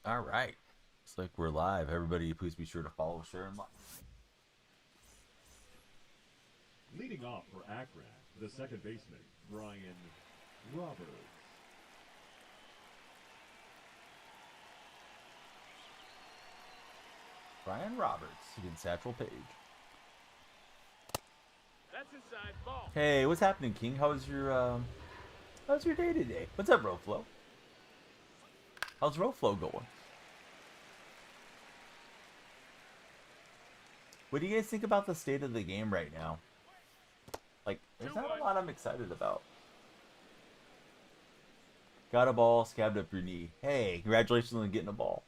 All right. Looks like we're live. Everybody, please be sure to follow, share, and like. Leading off for Akron, the second baseman, Brian Roberts. Brian Roberts against Satchel Paige. That's inside ball. Hey, what's happening, King? How's your day today? What's up, Roflo? How's Roflo going? What do you guys think about the state of the game right now? Like, there's not a lot I'm excited about. Got a ball, scabbed up your knee. Hey, congratulations on getting a ball.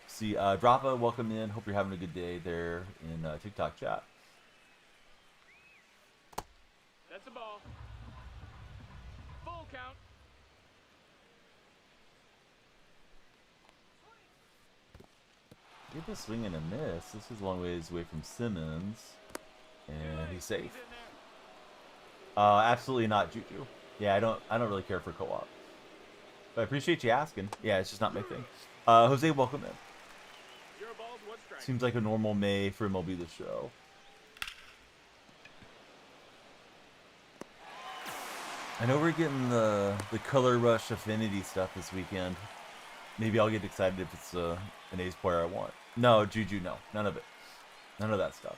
See, Drapa, welcome in. Hope you're having a good day there in TikTok chat. That's a ball. Full count. Get the swing and a miss. This is a long ways away from Simmons. And he's safe. Absolutely not Juju. Yeah, I don't really care for co-op. But I appreciate you asking. Yeah, it's just not my thing. Jose, welcome in. Zero balls, one strike. Seems like a normal May for MLB The Show. I know we're getting the Color Rush Affinity stuff this weekend. Maybe I'll get excited if it's an A's player I want. No, Juju, no. None of it. None of that stuff.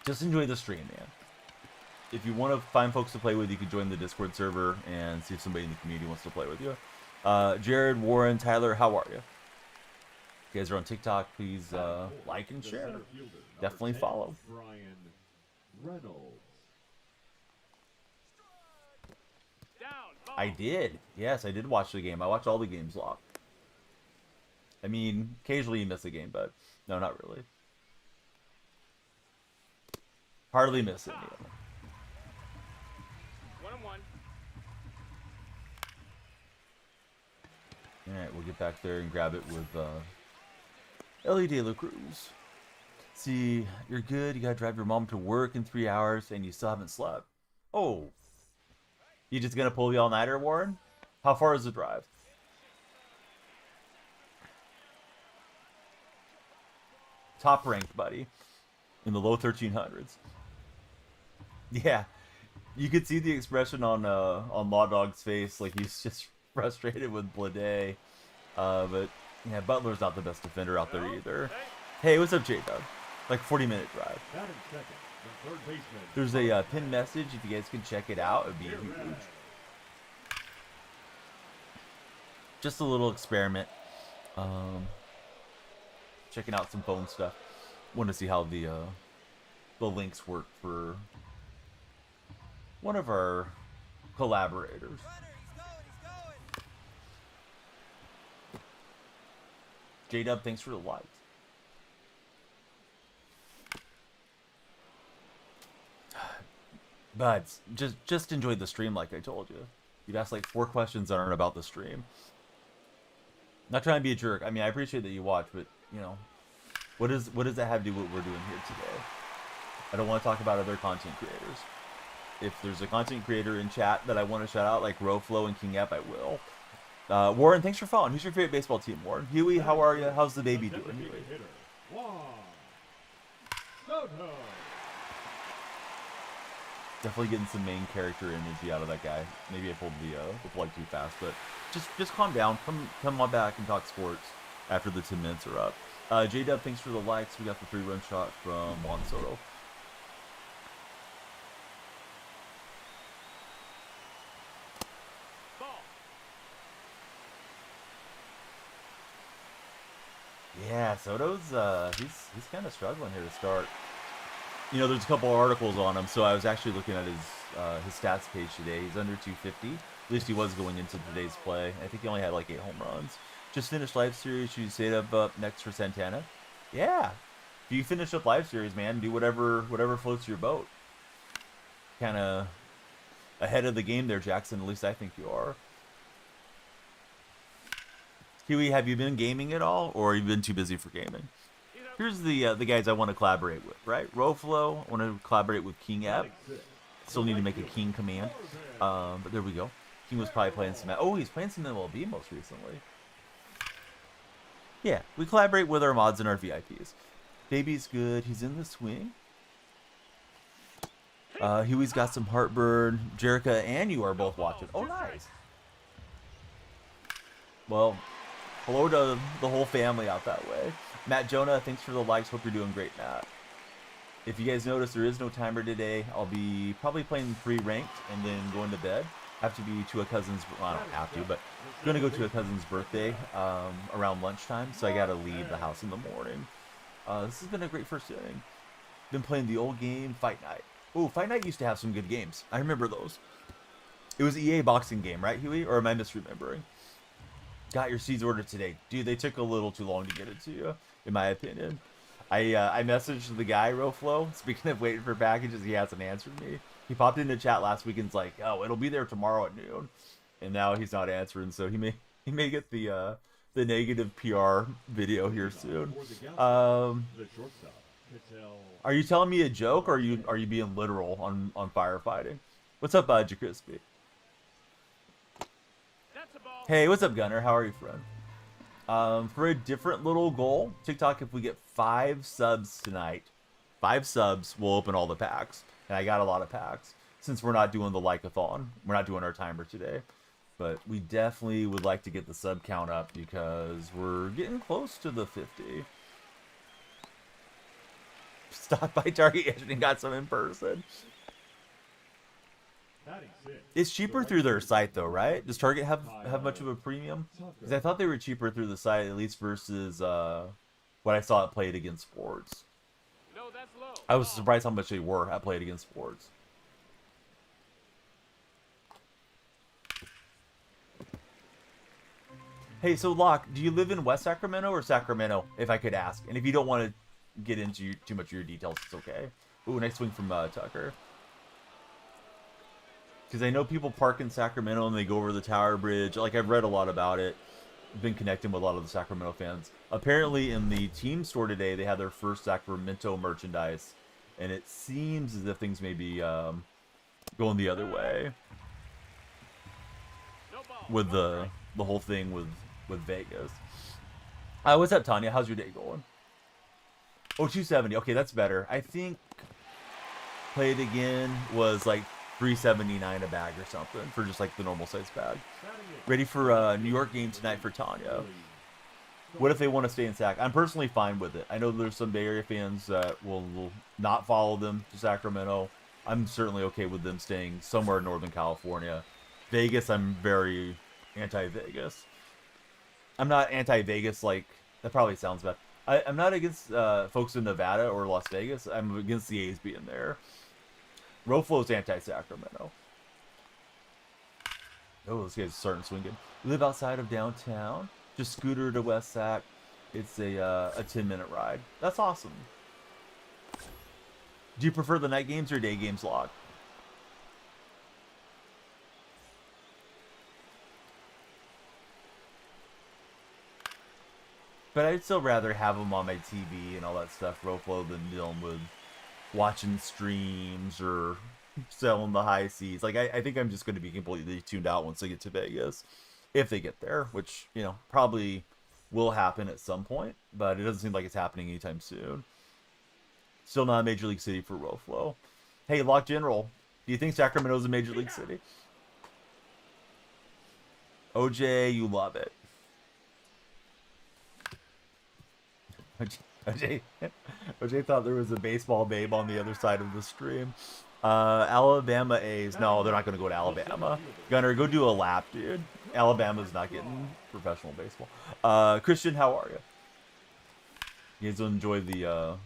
Just enjoy the stream, man. If you want to find folks to play with, you can join the Discord server and see if somebody in the community wants to play with you. Jared, Warren, Tyler, how are you? If you guys are on TikTok, please like and share. Definitely follow. Brian Reynolds. Down, ball. I did. Yes, I did watch the game. I watched all the games live. I mean, occasionally you miss a game, but no, not really. Hardly miss any of them. 1-1. Alright, we'll get back there and grab it with Ellie De La Cruz. See, you're good. You gotta drive your mom to work in 3 hours and you still haven't slept. Oh. You just gonna pull the all-nighter, Warren? How far is the drive? Top ranked, buddy. In the low 1300s. Yeah. You could see the expression on Law Dog's face, like he's just frustrated with Blade. But yeah, Butler's not the best defender out there either. Hey, what's up, J-Dub? Like 40-minute drive. Batting second, the third baseman. There's a pinned message. If you guys can check it out, it'd be huge. Just a little experiment. Checking out some phone stuff. Want to see how the links work for one of our collaborators. J-Dub, thanks for the likes. But just enjoy the stream like I told you. You've asked like 4 questions that aren't about the stream. Not trying to be a jerk. I mean, I appreciate that you watch, but, you know, what does that have to do with what we're doing here today? I don't want to talk about other content creators. If there's a content creator in chat that I want to shout out, like Roflo and King F, I will. Warren, thanks for following. Who's your favorite baseball team, Warren? Huey, how are you? How's the baby doing, Huey? Definitely getting some main character energy out of that guy. Maybe I pulled the plug too fast, but just calm down. Come on back and talk sports after the 10 minutes are up. J-Dub, thanks for the likes. We got the 3-run shot from Juan Soto. Ball. Yeah, Soto's he's kind of struggling here to start. You know, there's a couple articles on him, so I was actually looking at his stats page today. He's under 250. At least he was going into today's play. I think he only had like 8 home runs. Just finished live series. Should you say up next for Santana? Yeah. If you finish up live series, man, do whatever floats your boat. Kind of ahead of the game there, Jackson. At least I think you are. Huey, have you been gaming at all, or have you been too busy for gaming? Here's the guys I want to collaborate with, right? Roflo, I want to collaborate with King F. Still need to make a King command, but there we go. He was probably playing some. Oh, he's playing some MLB most recently. Yeah, we collaborate with our mods and our VIPs. Baby's good. He's in the swing. Huey's got some heartburn. Jerica and you are both watching. Oh, nice. Well, hello to the whole family out that way. Matt Jonah, thanks for the likes. Hope you're doing great, Matt. If you guys notice, there is no timer today. I'll be probably playing pre-ranked and then going to bed. I have to be to a cousin's, well, I don't have to, but I'm going to go to a cousin's birthday around lunchtime, so I got to leave the house in the morning. This has been a great first inning. Been playing the old game, Fight Night. Oh, Fight Night used to have some good games. I remember those. It was EA boxing game, right, Huey? Or am I misremembering? Got your seeds ordered today. Dude, they took a little too long to get it to you, in my opinion. I messaged the guy, Roflo. Speaking of waiting for packages, he hasn't answered me. He popped into chat last week and's like, oh, it'll be there tomorrow at noon. And now he's not answering, so he may get the negative PR video here soon. Are you telling me a joke, or are you being literal on firefighting? What's up, Jacrispy? Hey, what's up, Gunner? How are you, friend? For a different little goal, TikTok, if we get 5 subs tonight, 5 subs, we'll open all the packs. And I got a lot of packs. Since we're not doing the like-a-thon, we're not doing our timer today. But we definitely would like to get the sub count up because we're getting close to the 50. Stopped by Target yesterday and got some in person. It's cheaper through their site though, right? Does Target have much of a premium? Because I thought they were cheaper through the site, at least versus what I saw at Play It Against Sports. I was surprised how much they were at Play It Against Sports. Hey, so Locke, do you live in West Sacramento or Sacramento, if I could ask? And if you don't want to get into too much of your details, it's okay. Ooh, nice swing from Tucker. Because I know people park in Sacramento and they go over the Tower Bridge. Like, I've read a lot about it. Been connecting with a lot of the Sacramento fans. Apparently, in the team store today, they had their first Sacramento merchandise. And it seems as if things may be going the other way. With the whole thing with Vegas. What's up, Tanya? How's your day going? Oh, 270. Okay, that's better. I think Play It Again was like $3.79 a bag or something for just like the normal size bag. Ready for a New York game tonight for Tanya. What if they want to stay in Sac? I'm personally fine with it. I know there's some Bay Area fans that will not follow them to Sacramento. I'm certainly okay with them staying somewhere in Northern California. Vegas, I'm very anti-Vegas. I'm not anti-Vegas, like, that probably sounds bad. I'm not against folks in Nevada or Las Vegas. I'm against the A's being there. Roflo's anti-Sacramento. Oh, this guy's starting swinging. Live outside of downtown. Just scooter to West Sac. It's a 10-minute ride. That's awesome. Do you prefer the night games or day games, Log? But I'd still rather have them on my TV and all that stuff, Roflo, than dealing with watching streams or selling the high seas. Like, I think I'm just going to be completely tuned out once I get to Vegas. If they get there, which, you know, probably will happen at some point. But it doesn't seem like it's happening anytime soon. Still not a major league city for Roflo. Hey, Lock General, do you think Sacramento's a major league city? OJ, you love it. OJ thought there was a baseball babe on the other side of the stream. Alabama A's. No, they're not going to go to Alabama. Gunner, go do a lap, dude. Alabama's not getting professional baseball. Christian, how are you? You guys will enjoy the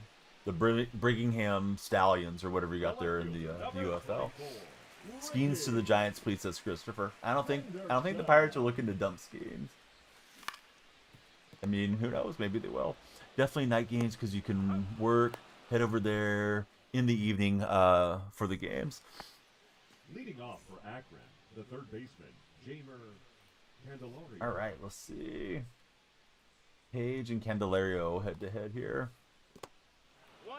Brigham Stallions or whatever you got there in the UFL. Skeens to the Giants, please, says Christopher. I don't think the Pirates are looking to dump Skeens. I mean, who knows? Maybe they will. Definitely night games because you can work, head over there in the evening for the games. Leading off for Akron, the third baseman, Jamer Candelario. All right, let's see. Page and Candelario head to head here. 1-0.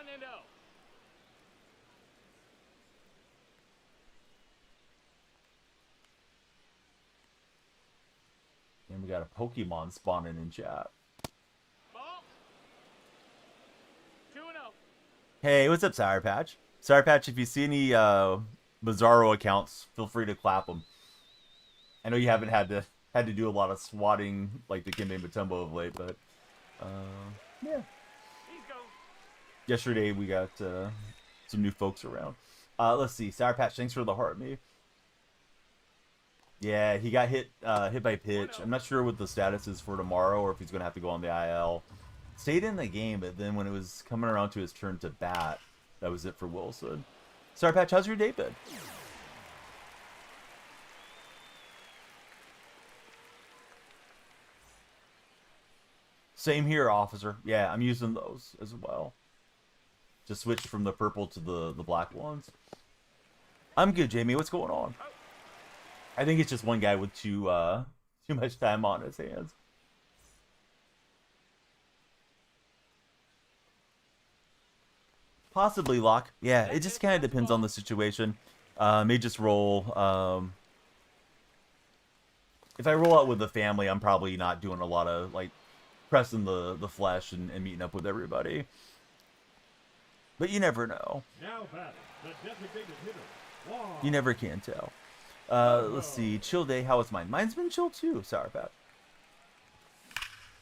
We got a Pokemon spawning in chat. Ball. 2-0. Hey, what's up, Sour Patch? Sour Patch, if you see any Bizarro accounts, feel free to clap them. I know you haven't had to do a lot of swatting like the Kimbe Matumbo of late, but yeah. He's going. Yesterday we got some new folks around. Let's see, Sour Patch, thanks for the heart, me. Yeah, he got hit by pitch. I'm not sure what the status is for tomorrow, or if he's gonna have to go on the IL. Stayed in the game, but then when it was coming around to his turn to bat, that was it for Wilson. Sour Patch, how's your day been? Same here, officer. Yeah, I'm using those as well. Just switched from the purple to the black ones. I'm good, Jamie. What's going on? I think it's just one guy with too much time on his hands. Possibly Locke. Yeah, it just kind of depends on the situation. May just roll. If I roll out with the family, I'm probably not doing a lot of like pressing the flesh and meeting up with everybody. But you never know. Now batting, the designated hitter. Wong. You never can tell. Let's see. Chill day. How was mine? Mine's been chill too. Sour Patch.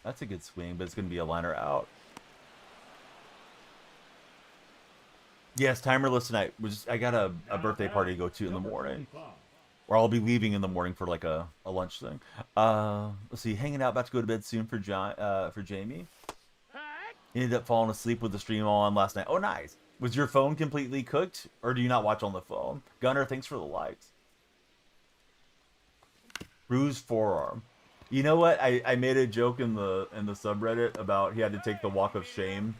That's a good swing, but it's going to be a liner out. Yes, timerless tonight. I got a birthday party to go to in the morning. Or I'll be leaving in the morning for like a lunch thing. Let's see. Hanging out. About to go to bed soon for Jamie. Ended up falling asleep with the stream on last night. Oh, nice. Was your phone completely cooked? Or do you not watch on the phone? Gunner, thanks for the likes. Bruised forearm. You know what? I made a joke in the subreddit about he had to take the walk of shame.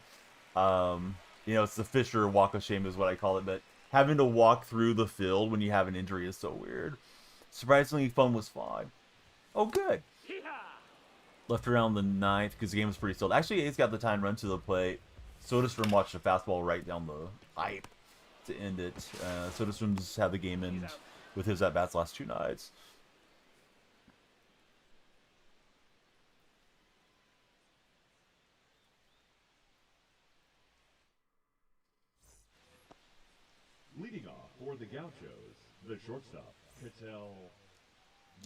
You know, it's the Fisher walk of shame is what I call it, but having to walk through the field when you have an injury is so weird. Surprisingly, phone was fine. Oh, good. Left around the 9th because the game was pretty stilled. Actually, A's got the time run to the plate. Soderstrom watched a fastball right down the pipe to end it. Soderstrom's had the game end with his at-bats last 2 nights. Leading off for the Gauchos, the shortstop, Cattell.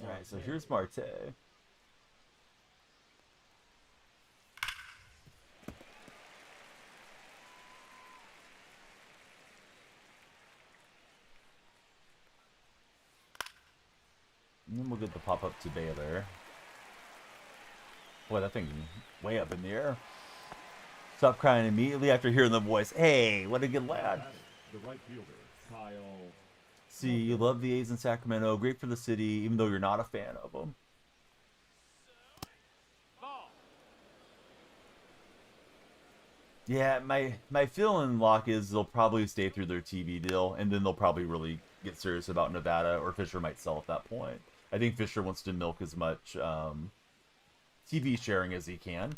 All right, so here's Marte. And then we'll get the pop-up to Baylor. Boy, that thing's way up in the air. Stop crying immediately after hearing the voice. Hey, what a good lad. The right fielder, Kyle. See, you love the A's in Sacramento. Great for the city, even though you're not a fan of them. Yeah, my feeling, Locke, is they'll probably stay through their TV deal, and then they'll probably really get serious about Nevada, or Fisher might sell at that point. I think Fisher wants to milk as much TV sharing as he can.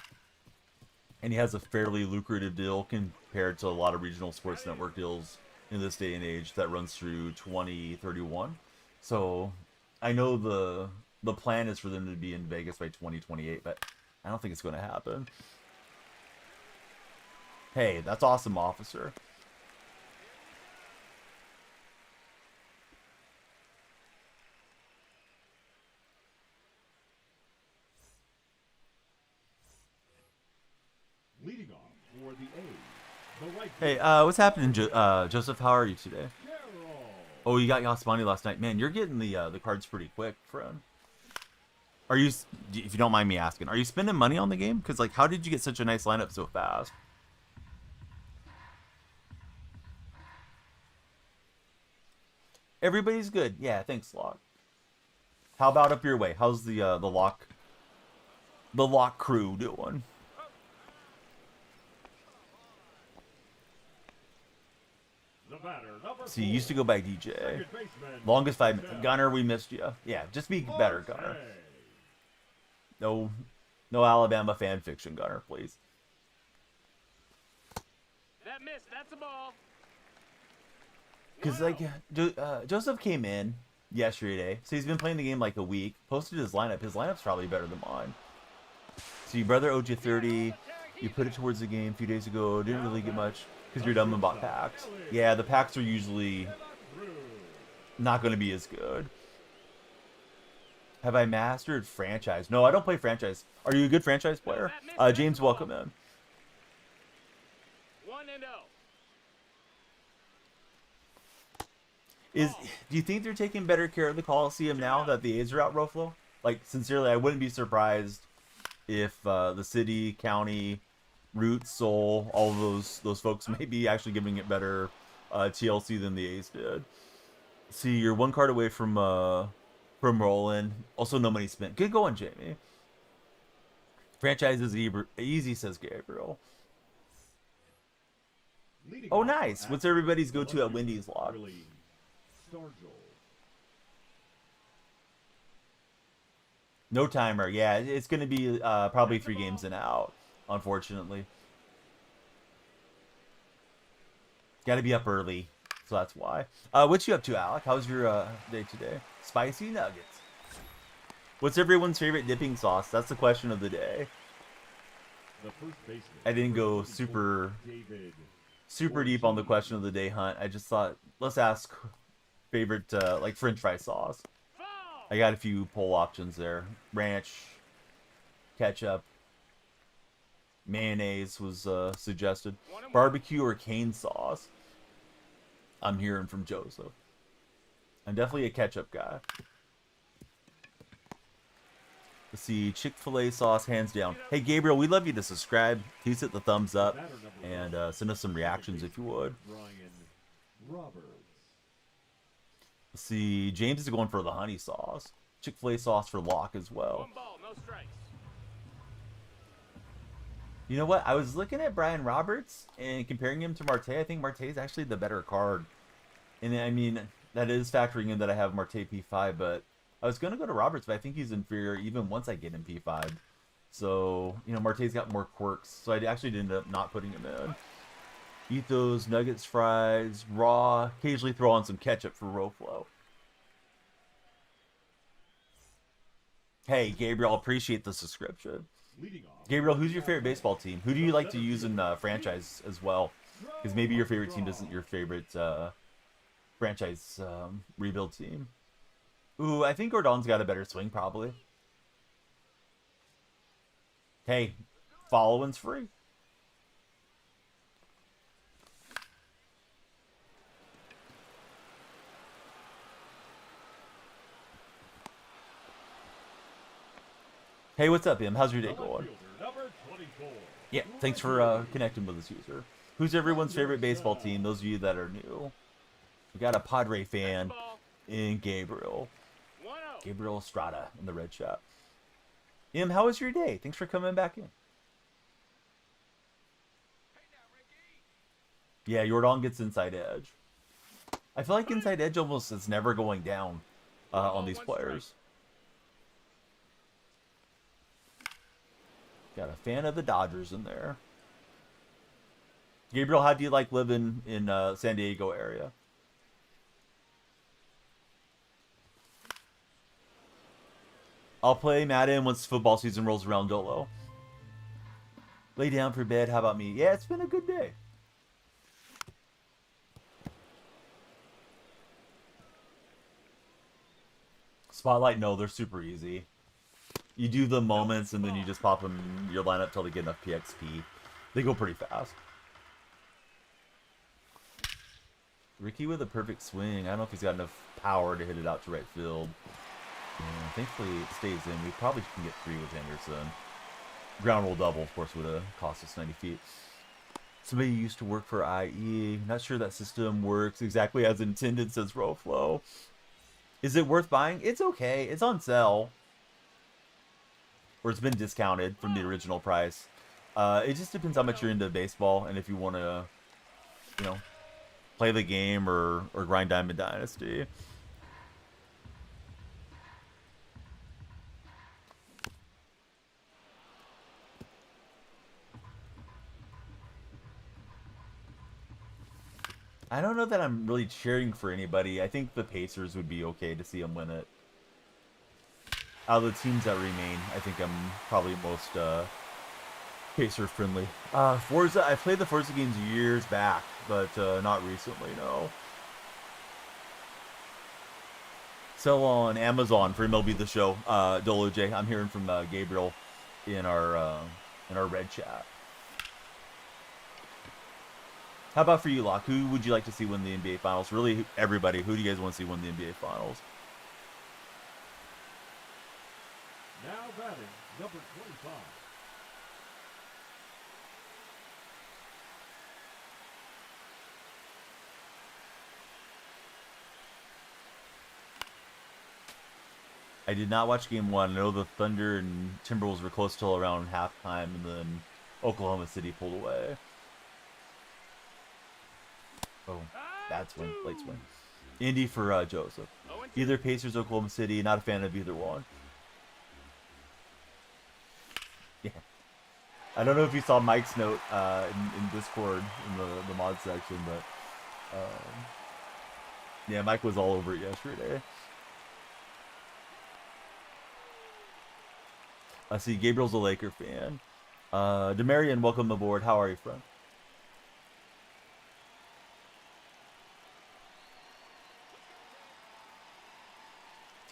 And he has a fairly lucrative deal compared to a lot of regional sports network deals in this day and age that runs through 2031. So I know the plan is for them to be in Vegas by 2028, but I don't think it's going to happen. Hey, that's awesome, officer. Leading off for the A's, the right Hey, what's happening, Joseph? How are you today? Carroll. Oh, you got Yasmani last night. Man, you're getting the cards pretty quick, friend. Are you, if you don't mind me asking, are you spending money on the game? Because, like, how did you get such a nice lineup so fast? Everybody's good. Yeah, thanks, Locke. How about up your way? How's the Locke crew doing? The batter, number See, you used to go by DJ. second baseman, Longest 5 minutes. Gunner, we missed you. Yeah, just be better, Gunner. Marte. No Alabama fan fiction, Gunner, please. That missed. That's a ball. Because, like, Joseph came in, yesterday. So he's been playing the game like a week. Posted his lineup. His lineup's probably better than mine. So your brother owed you 30. You put it towards the game a few days ago. Didn't really get much because you're dumb and bought packs. Yeah, the packs are usually not going to be as good. Have I mastered franchise? No, I don't play franchise. Are you a good franchise player? James, welcome in. 1-0. Do you think they're taking better care of the Coliseum now that the A's are out, Roflo? Like, sincerely, I wouldn't be surprised if the city, county, Roots, Soul, all of those folks may be actually giving it better TLC than the A's did. See, you're one card away from rolling. Also, no money spent. Good going, Jamie. Franchise is easy, says Gabriel. Oh, nice. What's everybody's go-to at Wendy's log? No timer. Yeah, it's going to be probably 3 games and out, unfortunately. Got to be up early, so that's why. What you up to, Alec? How's your day today? Spicy nuggets. What's everyone's favorite dipping sauce? That's the question of the day. I didn't go super deep on the question of the day, Hunt. I just thought, let's ask favorite, like, French fry sauce. I got a few poll options there. Ranch, ketchup, mayonnaise was suggested. Barbecue or cane sauce. I'm hearing from Joseph. I'm definitely a ketchup guy. Let's see, Chick-fil-A sauce, hands down. Hey, Gabriel, we'd love you to subscribe. Please hit the thumbs up and send us some reactions if you would. Let's see, James is going for the honey sauce. Chick-fil-A sauce for Locke as well. 1 ball, no strikes. You know what? I was looking at Brian Roberts and comparing him to Marte. I think Marte is actually the better card. And I mean, that is factoring in that I have Marte P5, but I was going to go to Roberts, but I think he's inferior even once I get him P5. So, you know, Marte's got more quirks. So I actually ended up not putting him in. Eat those nuggets, fries, raw. Occasionally throw on some ketchup for Roflo. Hey, Gabriel, appreciate the subscription. Gabriel, who's your favorite baseball team? Who do you like to use in franchise as well? Because maybe your favorite team isn't your favorite franchise rebuild team. Ooh, I think Gordon's got a better swing, probably. Hey, following's free. Hey, what's up, Im? How's your day going? Yeah, thanks for connecting with us, user. Who's everyone's favorite baseball team? Those of you that are new. We got a Padre fan in Gabriel. Gabriel Estrada in the red shop. Im, how was your day? Thanks for coming back in. Yeah, Jordan gets inside edge. I feel like inside edge almost is never going down on these players. Got a fan of the Dodgers in there. Gabriel, how do you like living in San Diego area? I'll play Madden once football season rolls around, Dolo. Lay down for bed. How about me? Yeah, it's been a good day. Spotlight, no, they're super easy. You do the moments and then you just pop them in your lineup till they get enough PXP. They go pretty fast. Ricky with a perfect swing. I don't know if he's got enough power to hit it out to right field. Yeah, thankfully it stays in. We probably can get 3 with Henderson. Ground roll double, of course, would have cost us 90 feet. Somebody used to work for IE. Not sure that system works exactly as intended, says Roflo. Is it worth buying? It's okay. It's on sale. Or it's been discounted from the original price. It just depends how much you're into baseball and if you want to, you know, play the game or grind Diamond Dynasty. I don't know that I'm really cheering for anybody. I think the Pacers would be okay to see them win it. Out of the teams that remain, I think I'm probably most Pacer friendly. Forza, I played the Forza games years back, but not recently, no. Sell on Amazon for MLB The Show. Dolo J, I'm hearing from Gabriel in our red chat. How about for you, Locke? Who would you like to see win the NBA Finals? Really, everybody. Who do you guys want to see win the NBA Finals? Now batting, number 25. I did not watch Game 1. I know the Thunder and Timberwolves were close till around halftime, and then Oklahoma City pulled away. Oh, that's win. Late swing. Indy for Joseph. Either Pacers, Oklahoma City. Not a fan of either one. Yeah. I don't know if you saw Mike's note in Discord in the mod section, but yeah, Mike was all over it yesterday. I see Gabriel's a Laker fan. Demarion, welcome aboard. How are you, friend?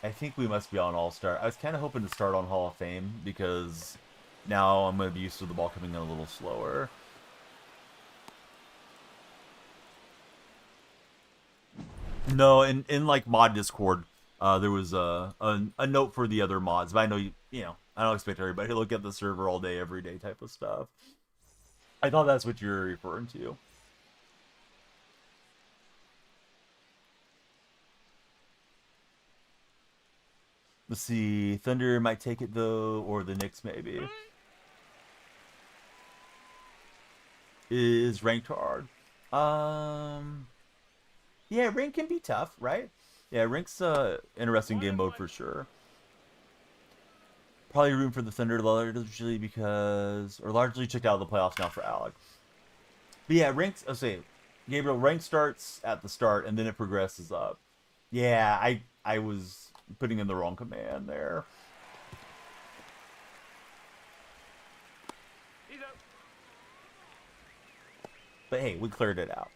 I think we must be on All-Star. I was kind of hoping to start on Hall of Fame because now I'm going to be used to the ball coming in a little slower. No, in like mod Discord, there was a note for the other mods, but I know you know I don't expect everybody to look at the server all day, every day type of stuff. I thought that's what you're referring to. Let's see. Thunder might take it though, or the Knicks maybe. Is ranked hard. Yeah, rank can be tough, right? Yeah, rank's interesting game mode for sure. Probably room for the Thunder largely because, or largely checked out of the playoffs now for Alec. But yeah, ranks. I'll say, Gabriel, rank starts at the start and then it progresses up. Yeah, I was putting in the wrong command there. But hey, we cleared it out.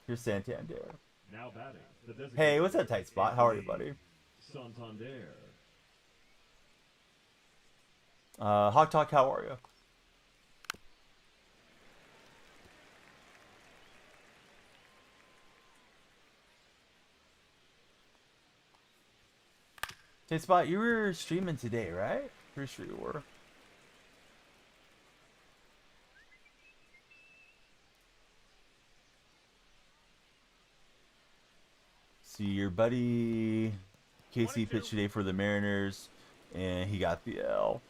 Here's Santander. Now batting, the designated Hey, what's that tight spot? How are you, buddy? Santander. Hawk Talk, how are you? Tight spot, you were streaming today, right? Pretty sure you were. See, your buddy Casey pitched today for the Mariners, and he got the L.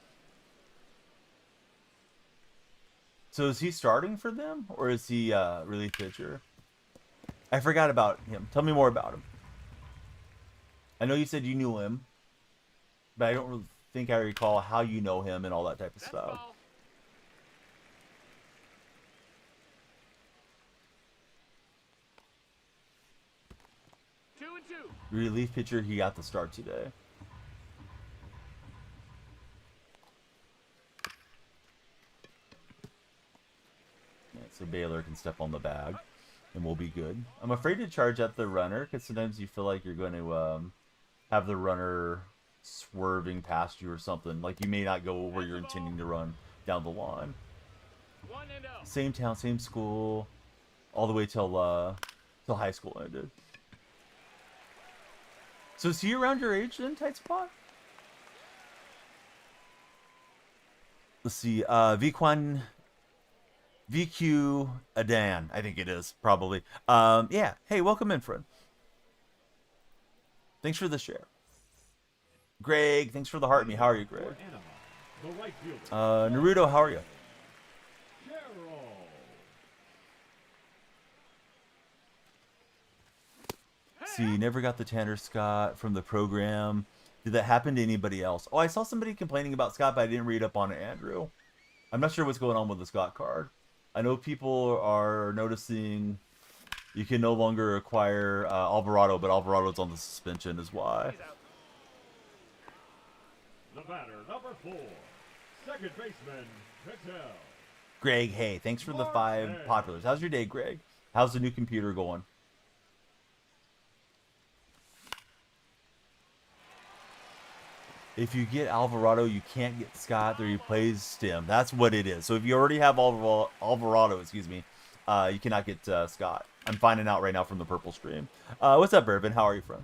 So is he starting for them, or is he relief pitcher? I forgot about him. Tell me more about him. I know you said you knew him, but I don't really think I recall how you know him and all that type of stuff. Ball. 2-2. Relief pitcher, he got the start today. Yeah, so Baylor can step on the bag, and we'll be good. I'm afraid to charge at the runner, because sometimes you feel like you're going to have the runner swerving past you or something. Like you may not go where you're intending to run down the line. 1-0. Same town, same school, all the way till high school ended. So is he around your age then, tight spot? Let's see, VQ Adan, I think it is, probably. Yeah, hey, welcome in, friend. Thanks for the share. Greg, thanks for the heart me. How are you, Greg? The right fielder. Naruto, how are you? Carroll. See, never got the Tanner Scott from the program. Did that happen to anybody else? Oh, I saw somebody complaining about Scott, but I didn't read up on it, Andrew. I'm not sure what's going on with the Scott card. I know people are noticing, You can no longer acquire Alvarado, but Alvarado's on the suspension is why. He's out. The batter, number 4, second baseman, Patel. Greg, hey, thanks for the 5 populars. How's your day, Greg? How's the new computer going? If you get Alvarado, you can't get Scott. There he plays Stim. That's what it is. So if you already have Alvarado, excuse me, you cannot get Scott. I'm finding out right now from the purple stream. What's up, Bourbon? How are you, friend?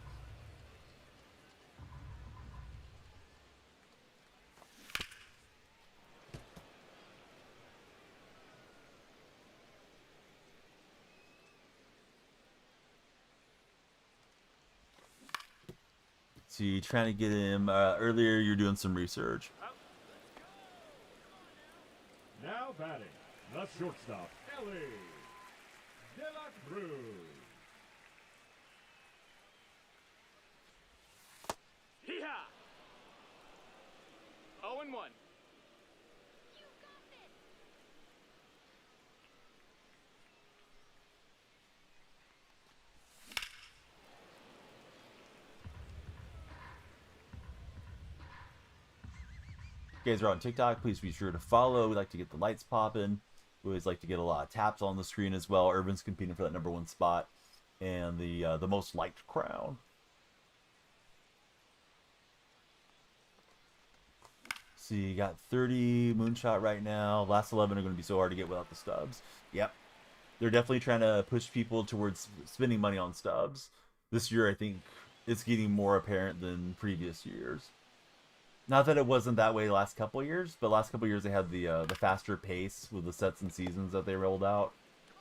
See, trying to get him earlier. You're doing some research. Now batting, the shortstop, Ellie De La Cruz. Hee-haw! 0-1. If you guys are on TikTok, please be sure to follow. We like to get the lights popping. We always like to get a lot of taps on the screen as well. Urban's competing for that #1 spot and the most liked crown. See, you got 30 moonshot right now. Last 11 are going to be so hard to get without the stubs. Yep. They're definitely trying to push people towards spending money on stubs. This year, I think it's getting more apparent than previous years. Not that it wasn't that way the last couple of years, but last couple of years they had the faster pace with the sets and seasons that they rolled out.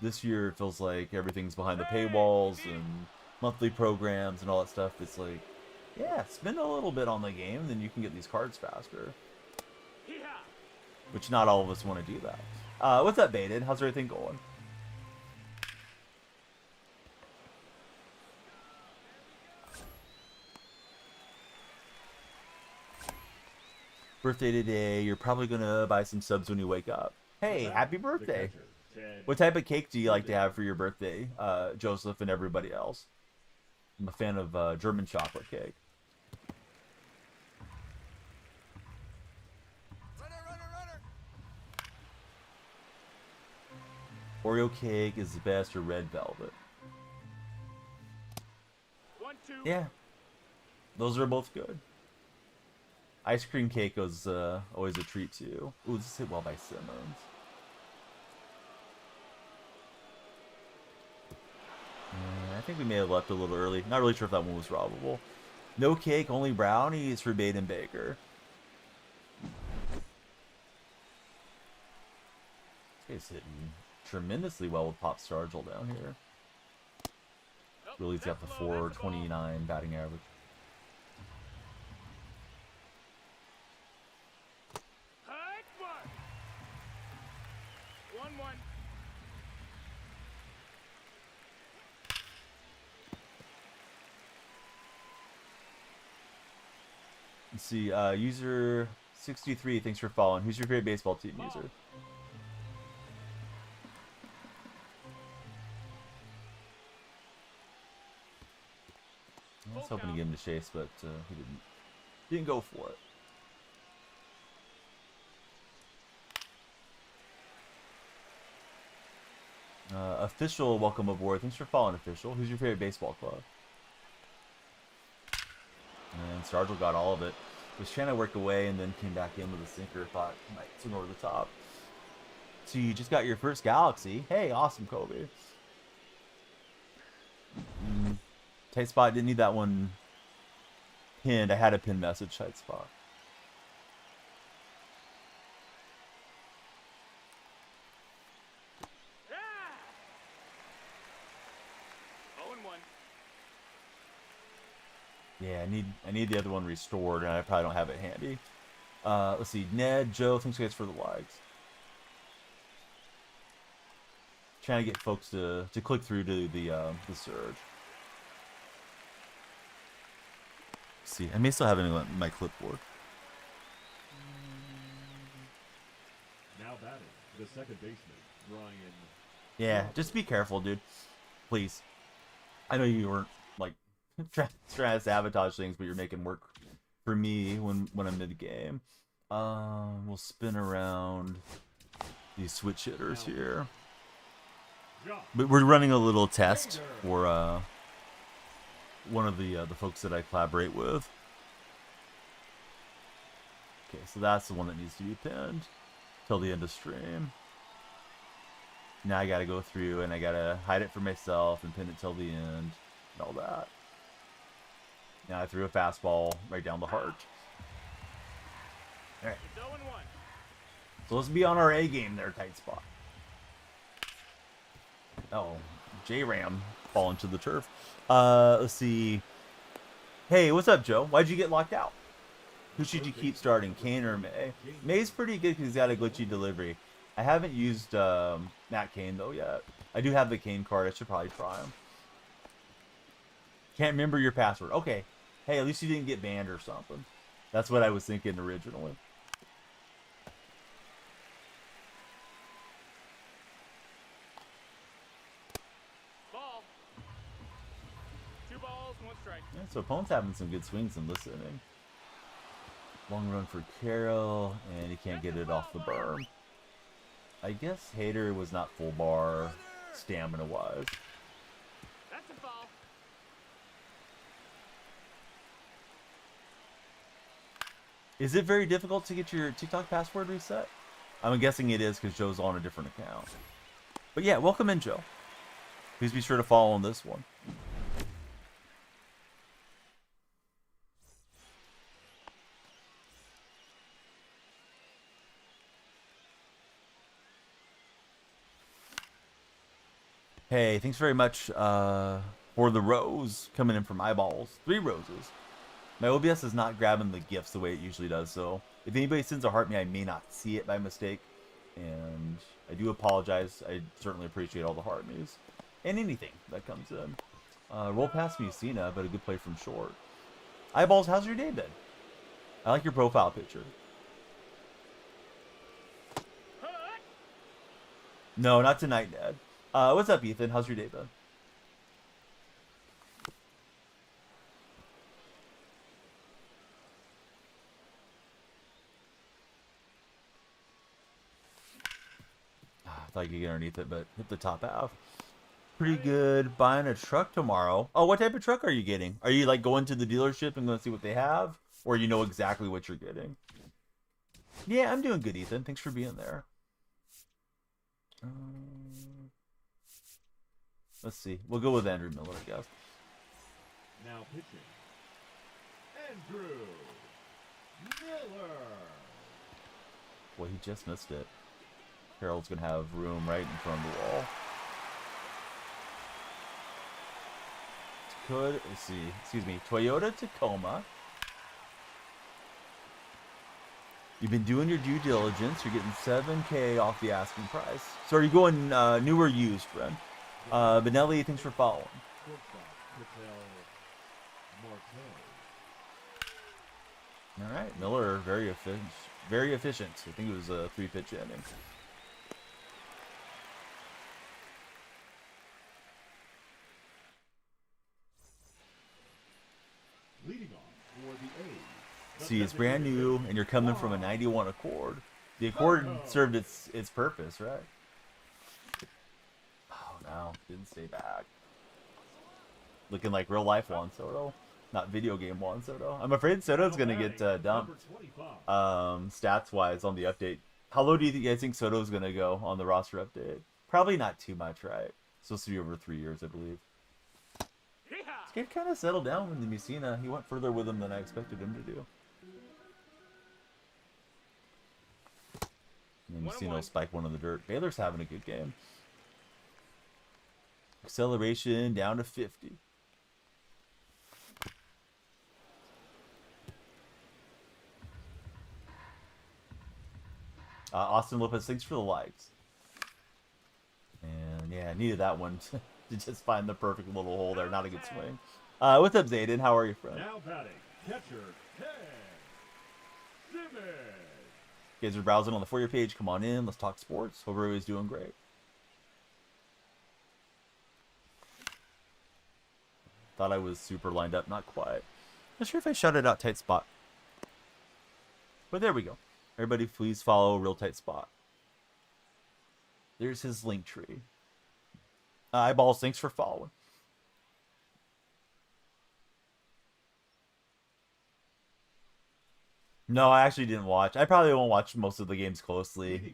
This year it feels like everything's behind the paywalls and monthly programs and all that stuff. It's like, yeah, spend a little bit on the game, then you can get these cards faster. Hee-haw! Which not all of us want to do that. What's up, Baited? How's everything going? Birthday today. You're probably gonna buy some subs when you wake up. Hey, happy birthday! What type of cake do you like to have for your birthday, Joseph and everybody else? I'm a fan of German chocolate cake. Oreo cake is the best, or red velvet. 1-2. Yeah, those are both good. Ice cream cake was always a treat too. Ooh, this is hit well by Simmons. I think we may have left a little early. Not really sure if that one was robbable. No cake, only brownies for Baden Baker. This guy's hitting tremendously well with Pop Stargell down here. Really, he's got the 429 batting average. Hut one. 1-1. Let's see, user 63, thanks for following. Who's your favorite baseball team user? I was hoping to give him to chase, but he didn't go for it. Official, welcome aboard. Thanks for following, Official. Who's your favorite baseball club? And Stargell got all of it. Was trying to work away and then came back in with a sinker. Thought he might swing over the top. So you just got your first Galaxy. Hey, awesome, Kobe. Tight spot, didn't need that one pinned. I had a pin message, tight spot. Ah! 0-1. Yeah, I need the other one restored, and I probably don't have it handy. Let's see, Ned, Joe, thanks guys for the likes. Trying to get folks to click through to the surge. Let's see, I may still have it in my clipboard. Now batting, the second baseman, Ryan. Yeah, just be careful, dude. Please. I know you weren't like trying to sabotage things, but you're making work for me when I'm mid game. We'll spin around these switch hitters here. But we're running a little test for one of the folks that I collaborate with. Okay, so that's the one that needs to be pinned till the end of stream. Now I gotta go through and I gotta hide it for myself and pin it till the end and all that. Now I threw a fastball right down the heart. Alright. So let's be on our A game there, tight spot. Oh, J-Ram falling to the turf. Let's see. Hey, what's up, Joe? Why'd you get locked out? Who should you keep starting, Kane or May? May's pretty good because he's got a glitchy delivery. I haven't used Matt Kane, though, yet. I do have the Kane card. I should probably try him. Can't remember your password. Okay. Hey, at least you didn't get banned or something. That's what I was thinking originally. Ball. 2 balls, 1 strike. Yeah, so opponent's having some good swings in this inning. Long run for Carroll, and he can't get it off the berm. I guess Hader was not full bar stamina-wise. That's a ball. Is it very difficult to get your TikTok password reset? I'm guessing it is because Joe's on a different account. But yeah, welcome in, Joe. Please be sure to follow on this one. Hey, thanks very much for the rose coming in from Eyeballs. 3 roses. My OBS is not grabbing the gifts the way it usually does, so if anybody sends a heart me, I may not see it by mistake. And I do apologize. I certainly appreciate all the heart me's. And anything that comes in. Roll past Musina, but a good play from short. Eyeballs, how's your day been? I like your profile picture. No, not tonight, Dad. What's up, Ethan? How's your day been? I thought you could get underneath it, but hit the top half. Pretty good. Buying a truck tomorrow. Oh, what type of truck are you getting? Are you like going to the dealership and going to see what they have? Or you know exactly what you're getting? Yeah, I'm doing good, Ethan. Thanks for being there. Let's see. We'll go with Andrew Miller, I guess. Now pitching. Andrew Miller. Boy, he just missed it. Harold's going to have room right in front of the wall. Let's see. Excuse me. Toyota Tacoma. You've been doing your due diligence. You're getting $7K off the asking price. So are you going new or used, friend? Benelli, thanks for following. All right, Miller, very efficient. Very efficient. I think it was a 3-pitch inning. Leading off for the A's. See, it's brand new, and you're coming from a 91 Accord. The Accord served its purpose, right? Oh, no. Didn't stay back. Looking like real-life Juan Soto. Not video game Juan Soto. I'm afraid Soto's going to get dumped stats-wise on the update. How low do you guys think Soto's going to go on the roster update? Probably not too much, right? Supposed to be over 3 years, I believe. This kid kind of settled down in the Messina. He went further with him than I expected him to do. And Messina will spike one in the dirt. Baylor's having a good game. Acceleration down to 50. Austin Lopez, thanks for the likes. And yeah, I needed that one to just find the perfect little hole there. Not a good swing. What's up, Zayden? How are you, friend? Now batting, catcher, Ted Simmons. You guys are browsing on the For You page. Come on in. Let's talk sports. Hope everybody's doing great. Thought I was super lined up. Not quite. Not sure if I shouted out tight spot. But there we go. Everybody please follow Real Tight Spot. There's his link tree. Eyeballs, thanks for following. No, I actually didn't watch. I probably won't watch most of the games closely.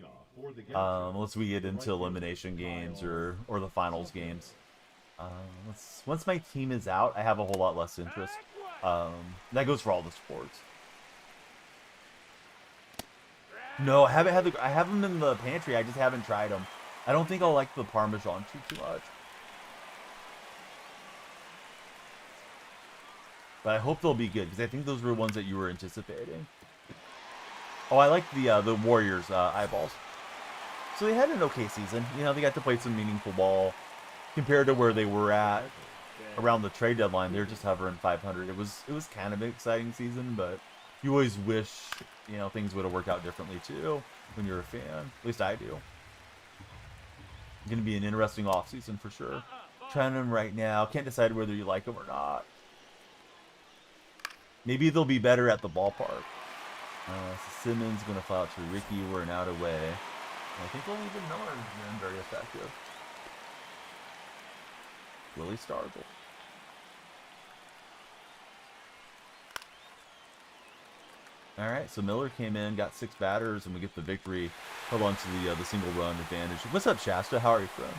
Unless we get into elimination games or the finals games. Once my team is out, I have a whole lot less interest. That goes for all the sports. No, I haven't had I have them in the pantry. I just haven't tried them. I don't think I'll like the Parmesan too much. But I hope they'll be good because I think those were ones that you were anticipating. Oh, I like the Warriors eyeballs. So they had an okay season. You know, they got to play some meaningful ball compared to where they were at around the trade deadline. They're just hovering 500. It was kind of an exciting season, but you always wish, you know, things would have worked out differently too when you're a fan. At least I do. It's gonna be an interesting offseason for sure. Trying them right now. Can't decide whether you like them or not. Maybe they'll be better at the ballpark. So Simmons gonna fly out to Ricky. We're an out away. And I think only even Miller has been very effective. Willie Stargell. Alright, so Miller came in, got 6 batters, and we get the victory. Hold on to the single run advantage. What's up, Shasta? How are you, friend?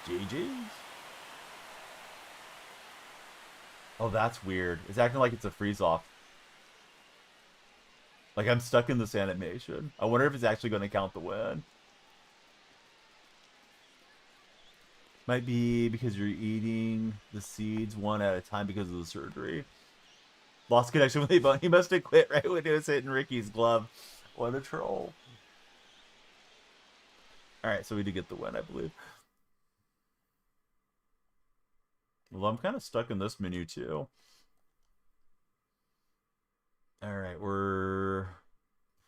GG's. Oh, that's weird. It's acting like it's a freeze-off. Like I'm stuck in this animation. I wonder if it's actually going to count the win. Might be because you're eating the seeds one at a time because of the surgery. Lost connection with Ebon. He must have quit right when he was hitting Ricky's glove. What a troll. Alright, so we did get the win, I believe. Well, I'm kind of stuck in this menu too. Alright, we're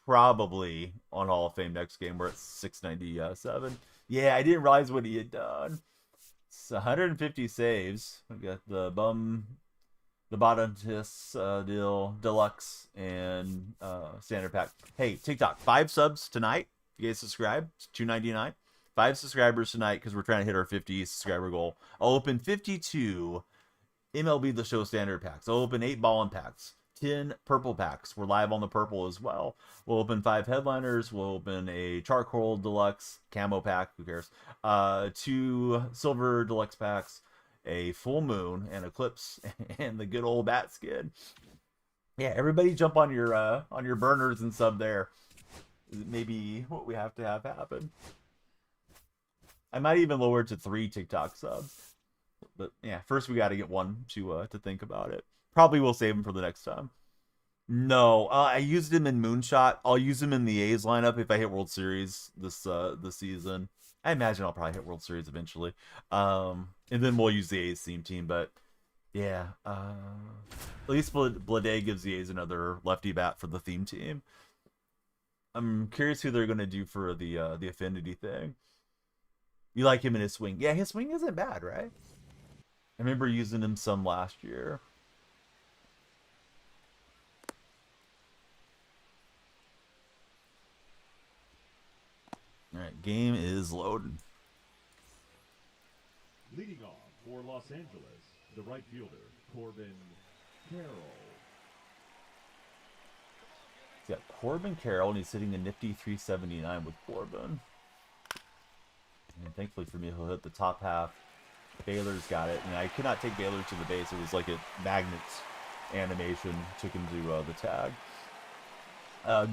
probably on Hall of Fame next game. We're at 697. Yeah, I didn't realize what he had done. It's 150 saves. We got the Botantis deal, deluxe, and standard pack. Hey, TikTok, 5 subs tonight. If you guys subscribe, it's $2.99. 5 subscribers tonight because we're trying to hit our 50 subscriber goal. I'll open 52 MLB The Show standard packs. I'll open 8 ballin packs, 10 purple packs. We're live on the purple as well. We'll open 5 headliners. We'll open a charcoal deluxe camo pack. Who cares? 2 silver deluxe packs, a full moon, and eclipse, and the good old bat skin. Yeah, everybody jump on your burners and sub there. Maybe what we have to have happen. I might even lower it to 3 TikTok subs. But yeah, first we got to get one to think about it. Probably we'll save him for the next time. No, I used him in Moonshot. I'll use him in the A's lineup if I hit World Series this season. I imagine I'll probably hit World Series eventually. And then we'll use the A's theme team. But yeah, at least Blade gives the A's another lefty bat for the theme team. I'm curious who they're going to do for the affinity thing. You like him in his swing? Yeah, his swing isn't bad, right? I remember using him some last year. All right, game is loading. Leading off for Los Angeles, the right fielder, Corbin Carroll. He's got Corbin Carroll, and he's sitting a nifty 379 with Corbin. And thankfully for me, he'll hit the top half. Baylor's got it. And I could not take Baylor to the base. It was like a magnets animation took him to the tag.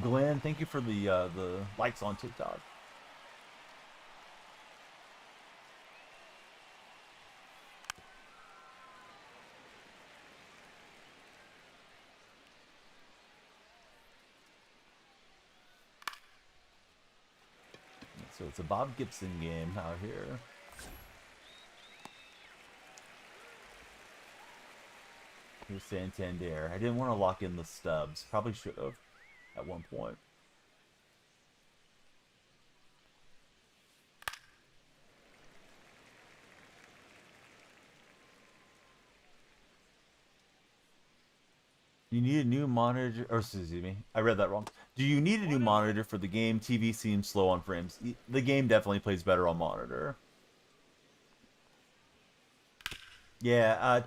Glenn, thank you for the likes on TikTok. So it's a Bob Gibson game out here. Here's Santander. I didn't want to lock in the stubs. Probably should have at one point. You need a new monitor, or excuse me, I read that wrong. Do you need a new monitor for the game? TV seems slow on frames. The game definitely plays better on monitor. Yeah,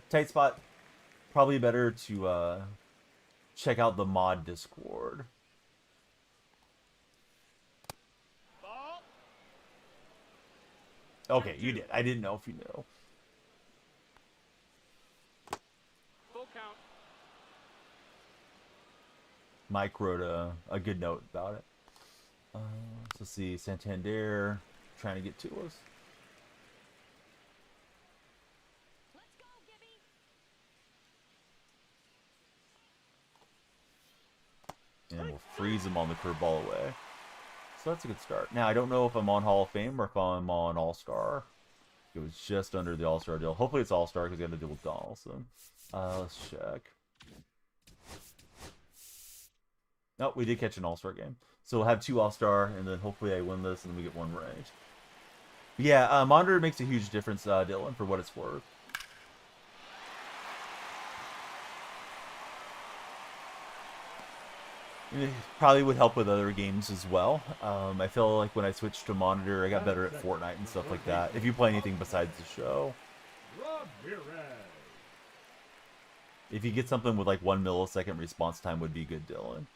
tight spot. Probably better to check out the mod Discord. Ball. Okay, you did. I didn't know if you knew. Full count. Mike wrote a good note about it. Let's see, Santander trying to get to us. Let's go, Gibby. And we'll freeze him on the curveball away. So that's a good start. Now, I don't know if I'm on Hall of Fame or if I'm on All-Star. It was just under the All-Star deal. Hopefully it's All-Star because I got to deal with Donaldson. Let's check. No, we did catch an All-Star game. So we'll have 2 All-Star, and then hopefully I win this and we get 1 range. Yeah, monitor makes a huge difference, Dylan, for what it's worth. It probably would help with other games as well. I feel like when I switched to monitor, I got better at Fortnite and stuff like that. If you play anything besides the show. If you get something with like 1 millisecond response time would be good, Dylan.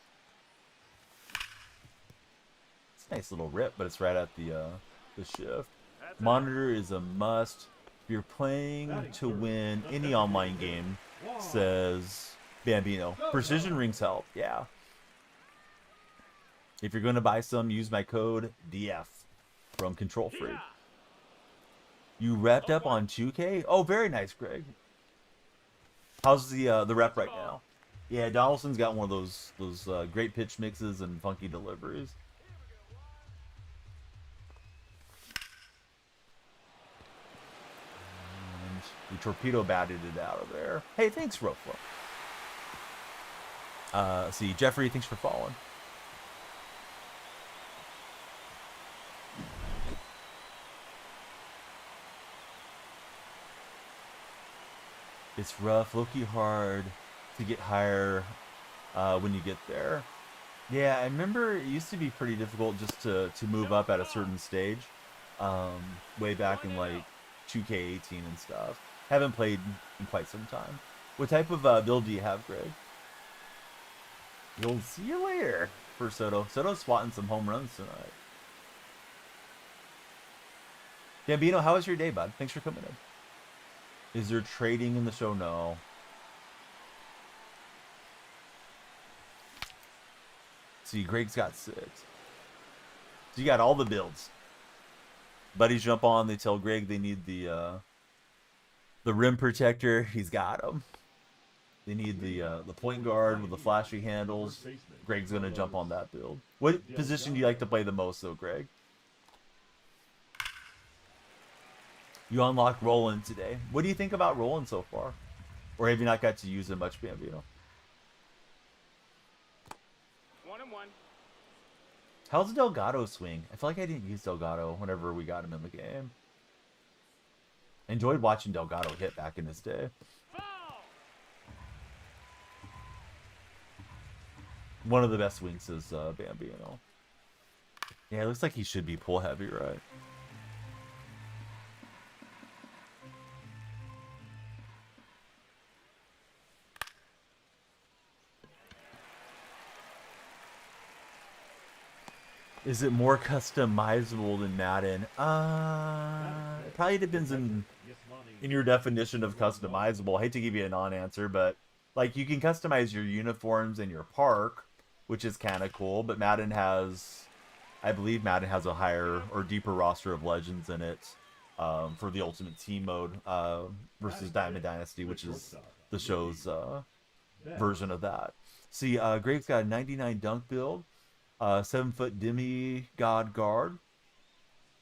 It's a nice little rip, but it's right at the shift. Monitor is a must. If you're playing to win any online game, says Bambino. Precision rings help, yeah. If you're going to buy some, use my code DF from Control Freak. You repped up on 2K? Oh, very nice, Greg. How's the rep right now? Yeah, Donaldson's got one of those great pitch mixes and funky deliveries. And the torpedo batted it out of there. Hey, thanks, Roflo. See, Jeffrey, thanks for following. It's rough, low-key hard to get higher when you get there. Yeah, I remember it used to be pretty difficult just to move up at a certain stage. Way back in like 2K18 and stuff. Haven't played in quite some time. What type of build do you have, Greg? You'll see you later for Soto. Soto's swatting some home runs tonight. Gambino, how was your day, bud? Thanks for coming in. Is there trading in the show? No. See, Greg's got 6. So you got all the builds. Buddies jump on. They tell Greg they need the rim protector. He's got them. They need the point guard with the flashy handles. Greg's gonna jump on that build. What position do you like to play the most, though, Greg? You unlocked Roland today. What do you think about Roland so far? Or have you not got to use him much, Bambino? 1-1. How's Delgado swing? I feel like I didn't use Delgado whenever we got him in the game. Enjoyed watching Delgado hit back in his day. Foul. One of the best swings is Bambino. Yeah, it looks like he should be pull heavy, right? Is it more customizable than Madden? It probably depends in your definition of customizable. I hate to give you a non-answer, but like you can customize your uniforms and your park, which is kind of cool. But Madden has, I believe Madden has a higher or deeper roster of legends in it for the Ultimate Team mode versus Diamond Dynasty, which is the show's version of that. See, Greg's got a 99 dunk build. 7-foot demigod guard.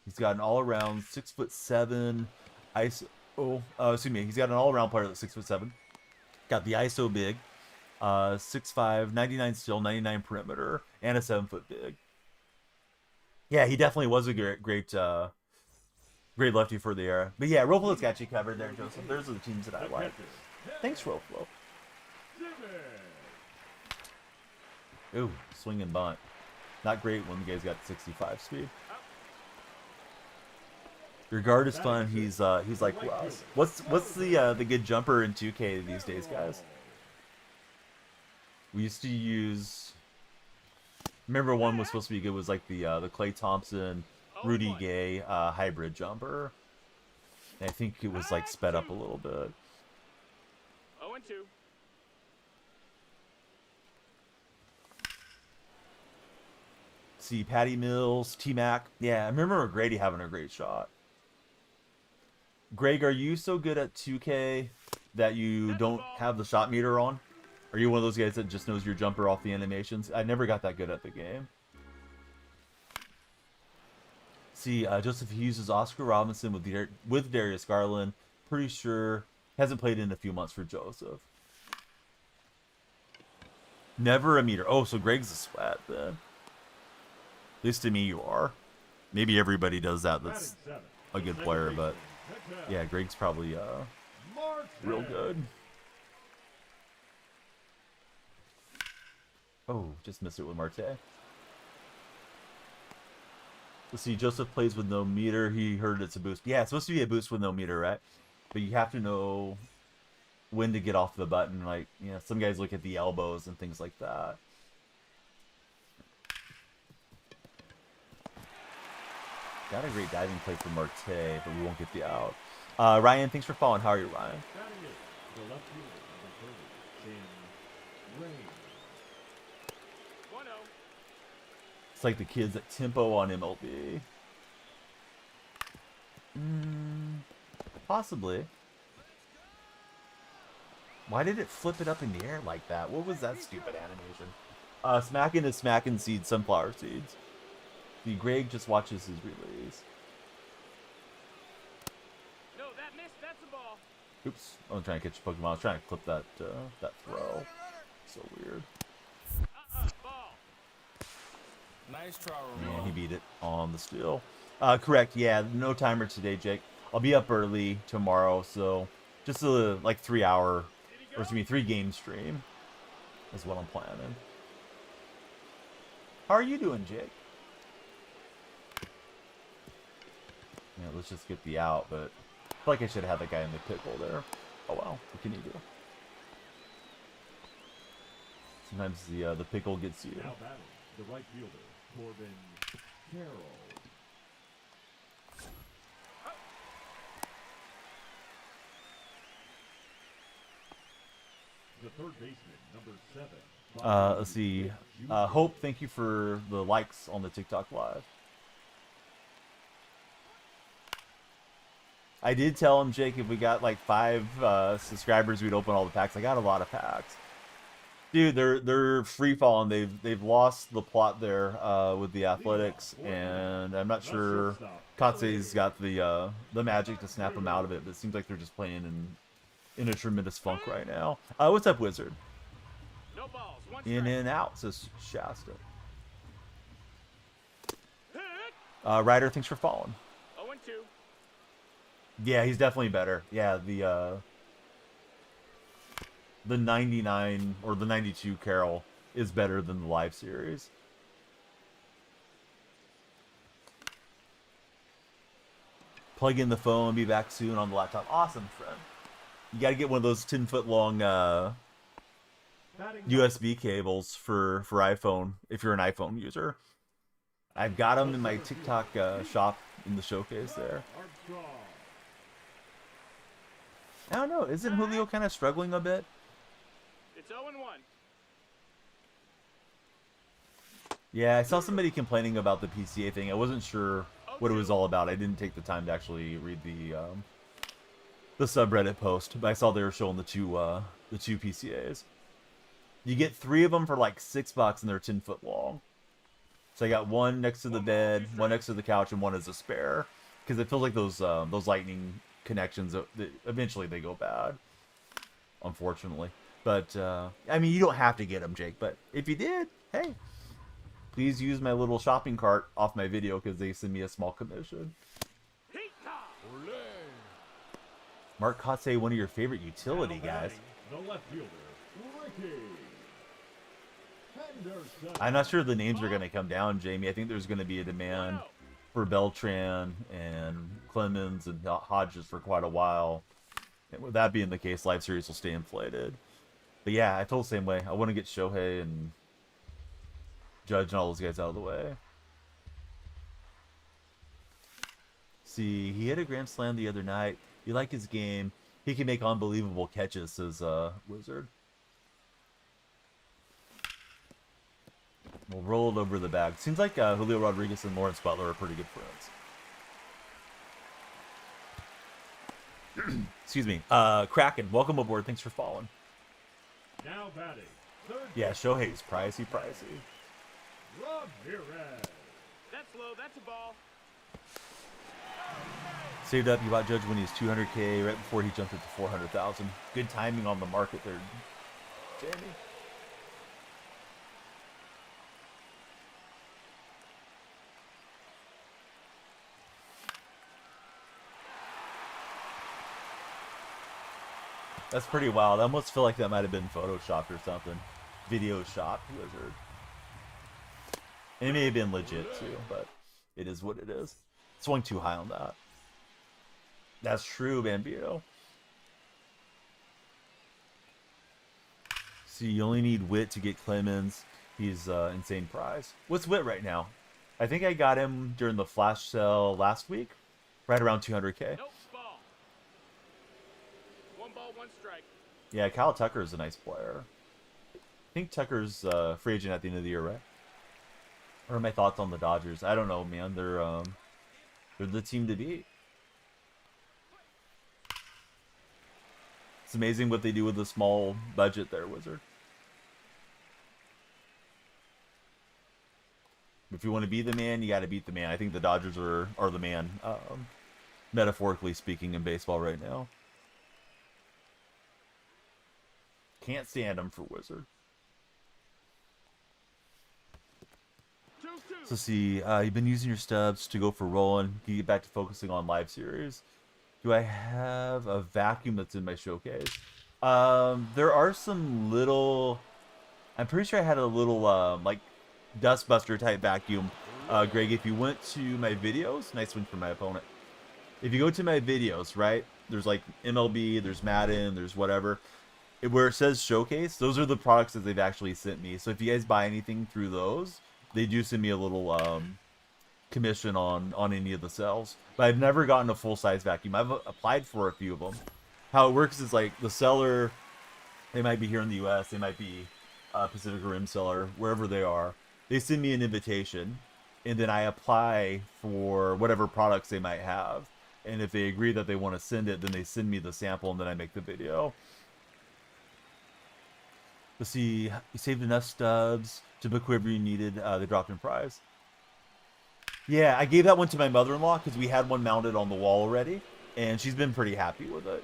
He's got an all-around 6'7" ISO. Excuse me. He's got an all-around player that's 6'7". Got the ISO big. 6'5", 99 still, 99 perimeter, and a 7-foot big. Yeah, he definitely was a great lefty for the era. But yeah, Roflo's got you covered there, Joseph. There's the teams that I like. Thanks, Roflo. Ooh, swing and bunt. Not great when the guy's got 65 speed. Your guard is fun. He's like Russ. What's the good jumper in 2K these days, guys? We used to use. Remember, one was supposed to be good. Was like the Clay Thompson, Rudy Gay hybrid jumper. And I think it was like sped up a little bit. 0-2. See Patty Mills, T Mac. Yeah, I remember Grady having a great shot. Greg, are you so good at 2K that you don't have the shot meter on? Are you one of those guys that just knows your jumper off the animations? I never got that good at the game. See, Joseph Hughes is Oscar Robinson with Darius Garland. Pretty sure hasn't played in a few months for Joseph. Never a meter. Oh, so Greg's a sweat then. At least to me, you are. Maybe everybody does that. That's a good player, but yeah, Greg's probably real good. Oh, just missed it with Marte. Let's see, Joseph plays with no meter. He heard it's a boost. Yeah, it's supposed to be a boost with no meter, right? But you have to know when to get off the button. Like, you know, some guys look at the elbows and things like that. Got a great diving play from Marte, but we won't get the out. Ryan, thanks for following. How are you, Ryan? The left fielder, number 30, Tim Rain. 1-0. It's like the kids at Tempo on MLB. Possibly. Why did it flip it up in the air like that? What was that stupid animation? Smacking is smacking seeds, sunflower seeds. The Greg just watches his release. No, that missed. That's a ball. Oops. I'm trying to catch a Pokemon. I was trying to clip that that throw. So weird. Ball. Nice try, And he beat it on the steal. Correct. Yeah, no timer today, Jake. I'll be up early tomorrow, so just a like 3-hour, or excuse me, 3-game stream is what I'm planning. How are you doing, Jake? Yeah, let's just get the out, but I feel like I should have had that guy in the pickle there. Oh well, what can you do? Sometimes the pickle gets you. Now batting, the right fielder, Corbin Carroll. The third baseman, number 7. Let's see. Hope, thank you for the likes on the TikTok live. I did tell him, Jake, if we got like 5 subscribers, we'd open all the packs. I got a lot of packs. Dude, they're free falling. They've lost the plot there with the Athletics, and I'm not sure Katse's got the magic to snap them out of it, but it seems like they're just playing in a tremendous funk right now. What's up, Wizard? No balls. One In strike. and out, says Shasta. Hit. Ryder, thanks for following. 0-2. Yeah, he's definitely better. Yeah, the 99 or the 92 Carroll is better than the live series. Plug in the phone, be back soon on the laptop. Awesome, friend. You gotta get one of those 10-foot long USB cables for iPhone if you're an iPhone user. I've got them in my TikTok shop in the showcase there. I don't know. Isn't Julio kind of struggling a bit? It's 0-1. Yeah, I saw somebody complaining about the PCA thing. I wasn't sure what it was all about. I didn't take the time to actually read the subreddit post, but I saw they were showing the two PCAs. You get 3 of them for like $6, and they're 10-foot long. So I got one next to the bed, one next to the couch, and one as a spare, because it feels like those lightning connections eventually they go bad, unfortunately. But I mean, you don't have to get them, Jake, but if you did, hey, please use my little shopping cart off my video because they send me a small commission. Ole. Mark Kotze, one of your favorite utility guys. The left fielder, Ricky Henderson. I'm not sure the names are going to come down, Jamie. I think there's going to be a demand 1-0. for Beltran and Clemens and Hodges for quite a while. And with that being the case, live series will stay inflated. But yeah, I feel the same way. I want to get Shohei and Judge and all those guys out of the way. See, he hit a grand slam the other night. You like his game. He can make unbelievable catches, says Wizard. We'll roll it over the bag. Seems like Julio Rodriguez and Lawrence Butler are pretty good friends. Excuse me. Kraken, welcome aboard. Thanks for following. Now batting. Third Yeah, Shohei's pricey. Ramirez. That's low. That's a ball. Saved up. You bought Judge when he was 200K right before he jumped up to 400,000. Good timing on the market there, Jamie. That's pretty wild. I almost feel like that might have been photoshopped or something. Video shot, Wizard. It may have been legit too, but it is what it is. Swung too high on that. That's true, Bambino. See, you only need Witt to get Clemens. He's insane prize. What's Witt right now? I think I got him during the flash sale last week, right around 200K. Nope. Ball. 1 ball, 1 strike. Yeah, Kyle Tucker is a nice player. I think Tucker's free agent at the end of the year, right? What are my thoughts on the Dodgers? I don't know, man. They're the team to beat. It's amazing what they do with a small budget there, Wizard. If you want to be the man, you got to beat the man. I think the Dodgers are the man, metaphorically speaking, in baseball right now. Can't stand them for Wizard. 2-2. So see, you've been using your stubs to go for rolling. Can you get back to focusing on live series? Do I have a vacuum that's in my showcase? There are some little... I'm pretty sure I had a little, like, dustbuster type vacuum. Greg, if you went to my videos... Nice swing from my opponent. If you go to my videos, right? There's, like, MLB, there's Madden, there's whatever. Where it says showcase, those are the products that they've actually sent me. So if you guys buy anything through those, they do send me a little... commission on any of the cells, but I've never gotten a full-size vacuum. I've applied for a few of them. How it works is like the seller, they might be here in the US, they might be Pacific Rim seller, wherever they are. They send me an invitation, and then I apply for whatever products they might have. And if they agree that they want to send it, then they send me the sample, and then I make the video. Let's see, you saved enough stubs to book whoever you needed. They dropped in prize. Yeah, I gave that one to my mother-in-law because we had one mounted on the wall already, and she's been pretty happy with it.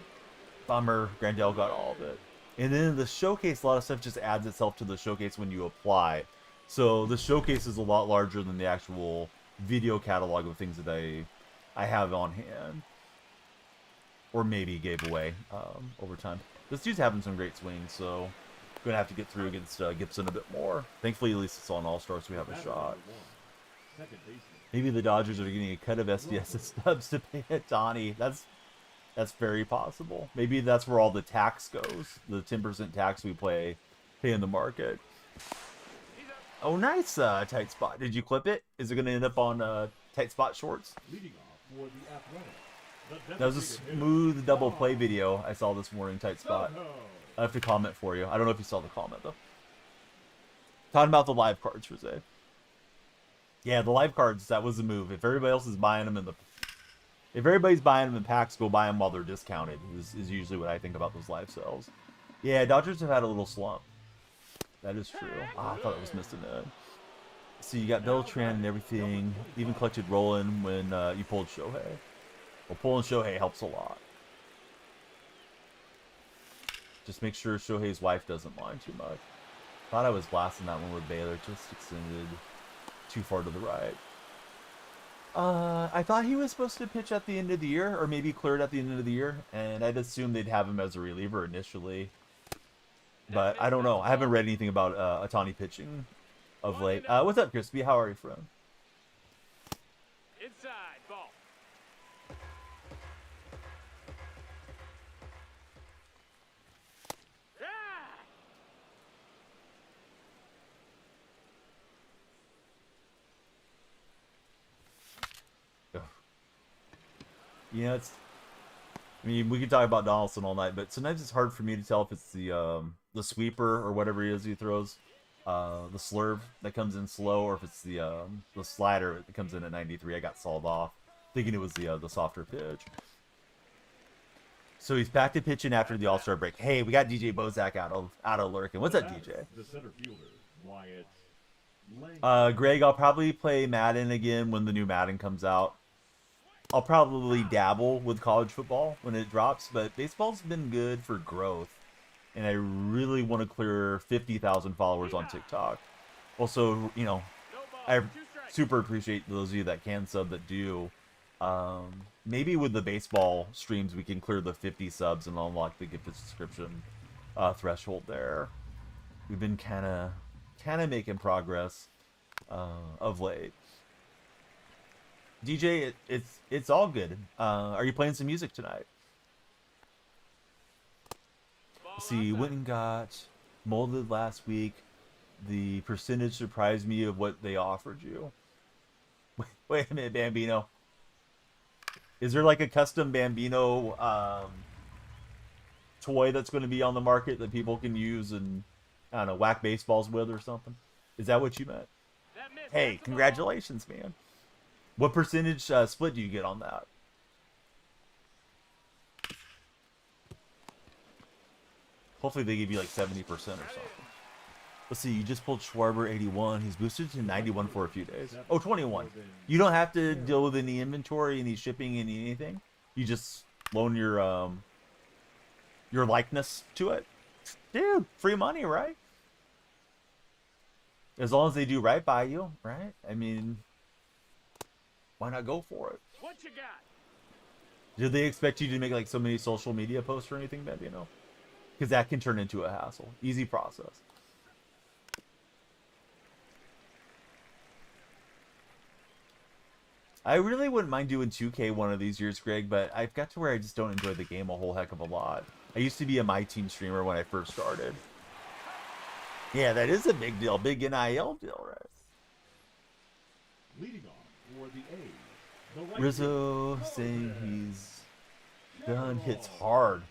Bummer, Grandel got all of it. And then the showcase, a lot of stuff just adds itself to the showcase when you apply. So the showcase is a lot larger than the actual video catalog of things that I have on hand. Or maybe gave away over time. This dude's having some great swings, so I'm going to have to get through against Gibson a bit more. Thankfully, at least it's on All-Star, so we have a shot. Second baseman. Maybe the Dodgers are getting a cut of SDS stubs to pay at Donnie. That's very possible. Maybe that's where all the tax goes. The 10% tax we pay in the market. Oh, nice tight spot. Did you clip it? Is it going to end up on tight spot shorts? Leading off for the Athletics. That was a smooth double play video I saw this morning, tight spot. I have to comment for you. I don't know if you saw the comment, though. Talking about the live cards, Jose. Yeah, the live cards, that was the move. If everybody else is buying them if everybody's buying them in packs, go buy them while they're discounted, is usually what I think about those live sales. Yeah, Dodgers have had a little slump. That is true. Ah, I thought it was missing it. So you got Beltran and everything. Even collected Roland when you pulled Shohei. Well, pulling Shohei helps a lot. Just make sure Shohei's wife doesn't mind too much. Thought I was blasting that one with Baylor, just extended too far to the right. I thought he was supposed to pitch at the end of the year, or maybe cleared at the end of the year, and I'd assume they'd have him as a reliever initially. But I don't know. I haven't read anything about Otani pitching of late. What's up, Crispy? How are you, friend? Inside, ball. Ah! You know, it's. I mean, we could talk about Donaldson all night, but sometimes it's hard for me to tell if it's the sweeper or whatever it is he throws, the slurve that comes in slow, or if it's the slider that comes in at 93. I got solved off, thinking it was the softer pitch. So he's back to pitching after the All-Star break. Hey, we got DJ Bozak out of lurking. What's up, DJ? The center fielder, Wyatt Lang. Greg, I'll probably play Madden again when the new Madden comes out. I'll probably dabble with college football when it drops, but baseball's been good for growth, and I really want to clear 50,000 followers on TikTok. Also, you know, No ball. I 2 strikes. super appreciate those of you that can sub that do. Maybe with the baseball streams, we can clear the 50 subs and unlock the gift subscription threshold there. We've been kind of making progress of late. DJ, it's all good. Are you playing some music tonight? Ball Let's see, outside. went and got molded last week. The percentage surprised me of what they offered you. Wait a minute, Bambino. Is there like a custom Bambino toy that's going to be on the market that people can use and, I don't know, whack baseballs with or something? Is that what you meant? That missed. Hey, That's a ball. congratulations, man. What percentage split do you get on that? Hopefully they give you like 70% or something. Let's see, you just pulled Schwarber 81. He's boosted to 91 for a few days. Oh, 21. You don't have to deal with any inventory, any shipping, any anything. You just loan your likeness to it. Dude, free money, right? As long as they do right by you, right? I mean, why not go for it? What you got? Did they expect you to make like so many social media posts or anything, maybe, you know? Because that can turn into a hassle. Easy process. I really wouldn't mind doing 2K one of these years, Greg, but I've got to where I just don't enjoy the game a whole heck of a lot. I used to be a My Team streamer when I first started. Yeah, that is a big deal. Big NIL deal, right? Leading off for the A's, the right Rizzo fielder, saying Jordan he's done hits hard.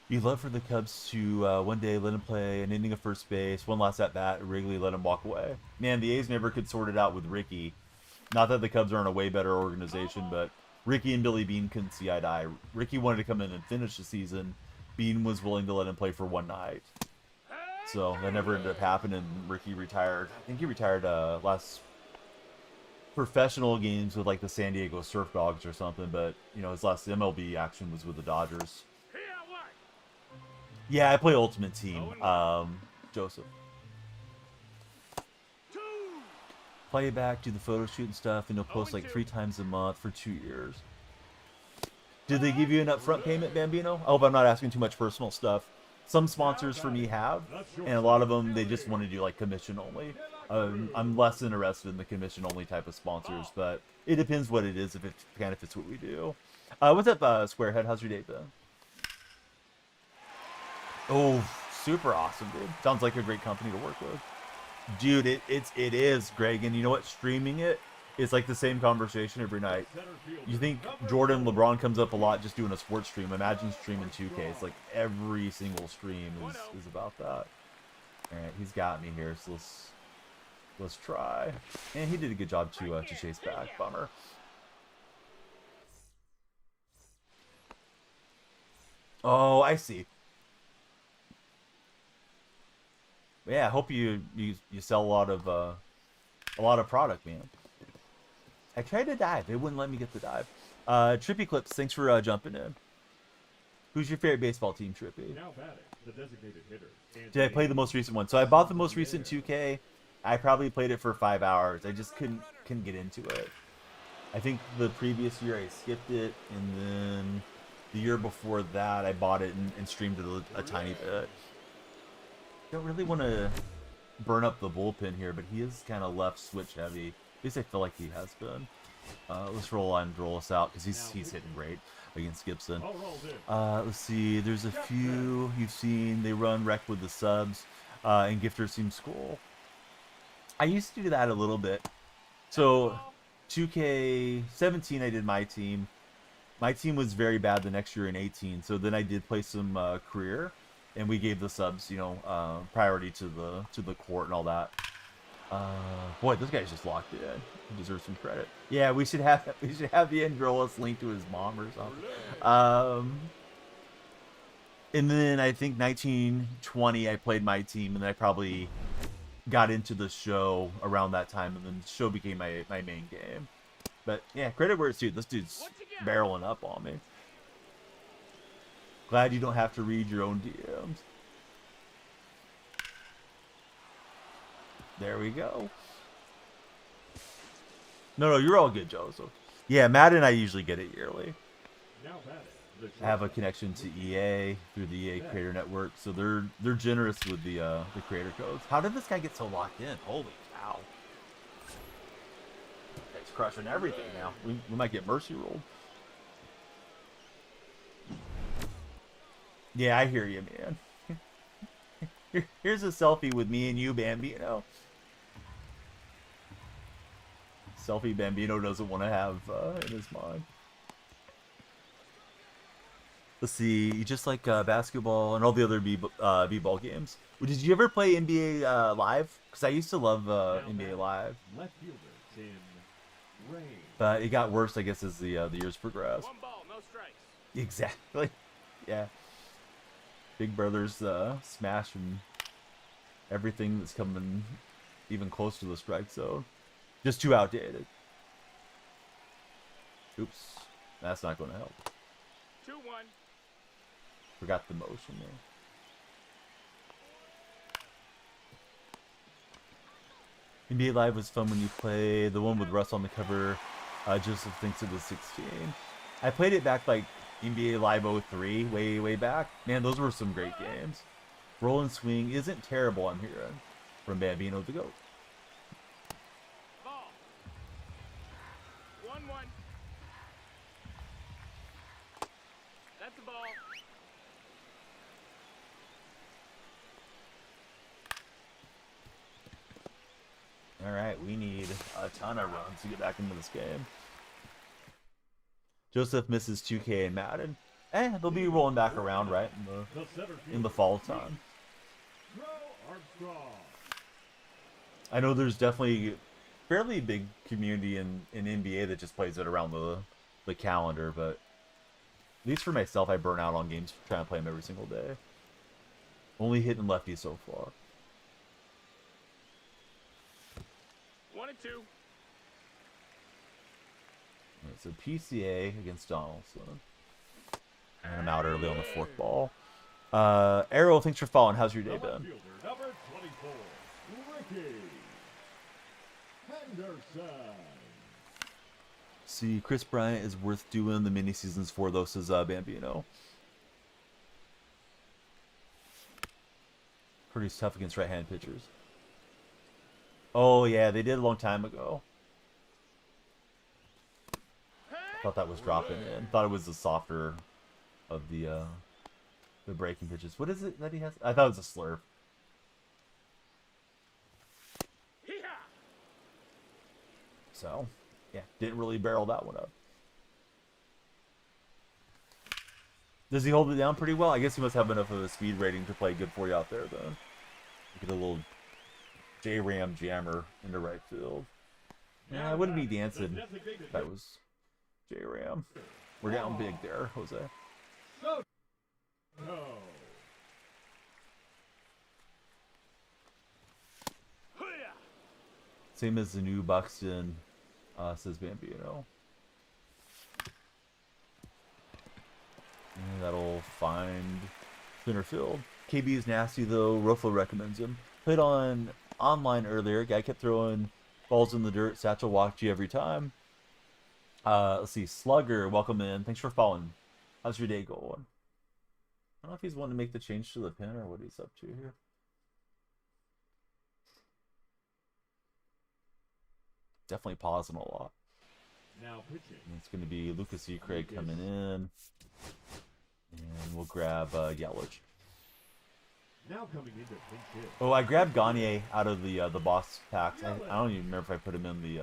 You'd love for the Cubs to one day let him play an inning of first base, one last at bat, Wrigley let him walk away. Man, the A's never could sort it out with Ricky. Not that the Cubs aren't a way better organization, but Ricky and Billy Beane couldn't see eye to eye. Ricky wanted to come in and finish the season. Beane was willing to let him play for one night. So that never ended up happening. Ricky retired. I think he retired last professional games with like the San Diego Surf Dogs or something, but you know, his last MLB action was with the Dodgers. Here what? Yeah, I play Ultimate Team. Joseph. 2. Play back, do the photo shoot and stuff, and he'll post like 0-2. 3 times a month for 2 years. Did they give you an upfront payment, Bambino? I hope I'm not asking too much personal stuff. Some sponsors for me have, and a lot of them, they just want to do like commission only. I'm less interested in the commission only type of sponsors, but it depends what it is, if it kind of fits what we do. What's up, Squarehead? How's your day been? Oh, super awesome, dude. Sounds like a great company to work with. Dude, it is, Greg, and you know what? Streaming it is like the same conversation every night. center fielder, You think number Jordan 4. LeBron comes up a lot just doing a sports stream. Imagine streaming 2K. It's like every single stream is about that. Alright, he's got me here, so let's try. And he did a good job to chase back. Bummer. Oh, I see. Yeah, I hope you sell a lot of product, man. I tried to dive. It wouldn't let me get the dive. Trippy Clips, thanks for jumping in. Who's your favorite baseball team, Trippy? Now batting, the designated hitter. Did I play the most recent one? So I bought the most recent 2K. I probably played it for 5 hours. I just couldn't get into it. I think the previous year I skipped it, and then The year before that, I bought it and streamed it a tiny bit. Don't really want to burn up the bullpen here, but he is kind of left switch heavy. At least I feel like he has been. Let's roll us out because he's hitting great against Gibson. Let's see. There's a few you've seen. They run rec with the subs, and Gifter seems cool. I used to do that a little bit. So 2K17, I did my team. My team was very bad the next year in 18. So then I did play some career, and we gave the subs, you know, priority to the court and all that. Boy, this guy's just locked in. He deserves some credit. Yeah, we should have the Androlas linked to his mom or something. And then I think 1920 I played my team, and then I probably got into the show around that time, and then the show became my main game. But yeah, credit where it's due. This dude's barreling up on me. Glad you don't have to read your own DMs. There we go. No, you're all good, Joseph. Yeah, Madden, I usually get it yearly. I have a connection to EA through the EA Creator Network, so they're generous with the creator codes. How did this guy get so locked in? Holy cow! He's crushing everything now. We might get mercy rolled. Yeah, I hear you, man. Here's a selfie with me and you, Bambino. Selfie Bambino doesn't want to have in his mind. Let's see, just like basketball and all the other b-ball games. Did you ever play NBA Live? Because I used to love NBA Live. But it got worse, I guess, as the years progressed. One ball, no strikes. Exactly. Yeah. Big Brother's smashing everything that's coming even close to the strike zone. Just too outdated. Oops. That's not going to help. 2-1. Forgot the motion there. NBA Live was fun when you play the one with Russ on the cover. Joseph thinks it was 16. I played it back like NBA Live 03, way back. Man, those were some great games. Roll and swing isn't terrible, I'm hearing. From Bambino the GOAT. Ball. 1-1. That's the ball. Alright, we need a ton of runs to get back into this game. Joseph misses 2K and Madden. They'll be rolling back around, right? In the fall time. I know there's definitely a fairly big community in NBA that just plays it around the calendar, but at least for myself, I burn out on games trying to play them every single day. Only hitting lefties so far. 1-2. Right, so PCA against Donaldson. And I'm out early on the fourth ball. Arrow, thanks for following. How's your day been? Number 24, Ricky Henderson. See, Chris Bryant is worth doing the mini seasons for, though, says Bambino. Pretty tough against right-handed pitchers. Oh, yeah, they did a long time ago. I thought that was dropping in. Thought it was the softer of the breaking pitches. What is it that he has? I thought it was a slurp. So, yeah, didn't really barrel that one up. Does he hold it down pretty well? I guess he must have enough of a speed rating to play good for you out there, though. Get a little J-Ram jammer into right field. Yeah, I wouldn't be dancing if that was J-Ram. We're down big there, Jose. No. Same as the new Buxton, says Bambino. And that'll find center field. KB is nasty though. Rofo recommends him. Played on online earlier. Guy kept throwing balls in the dirt. Satchel walked you every time. Let's see. Slugger, welcome in. Thanks for following. How's your day going? I don't know if he's wanting to make the change to the pin or what he's up to here. Definitely pausing a lot. Now pitching. And it's going to be Lucas E. Craig coming in. And we'll grab Yelich. Now coming into pinch hit. Oh, I grabbed Gagne out of the boss packs. I don't even remember if I put him in the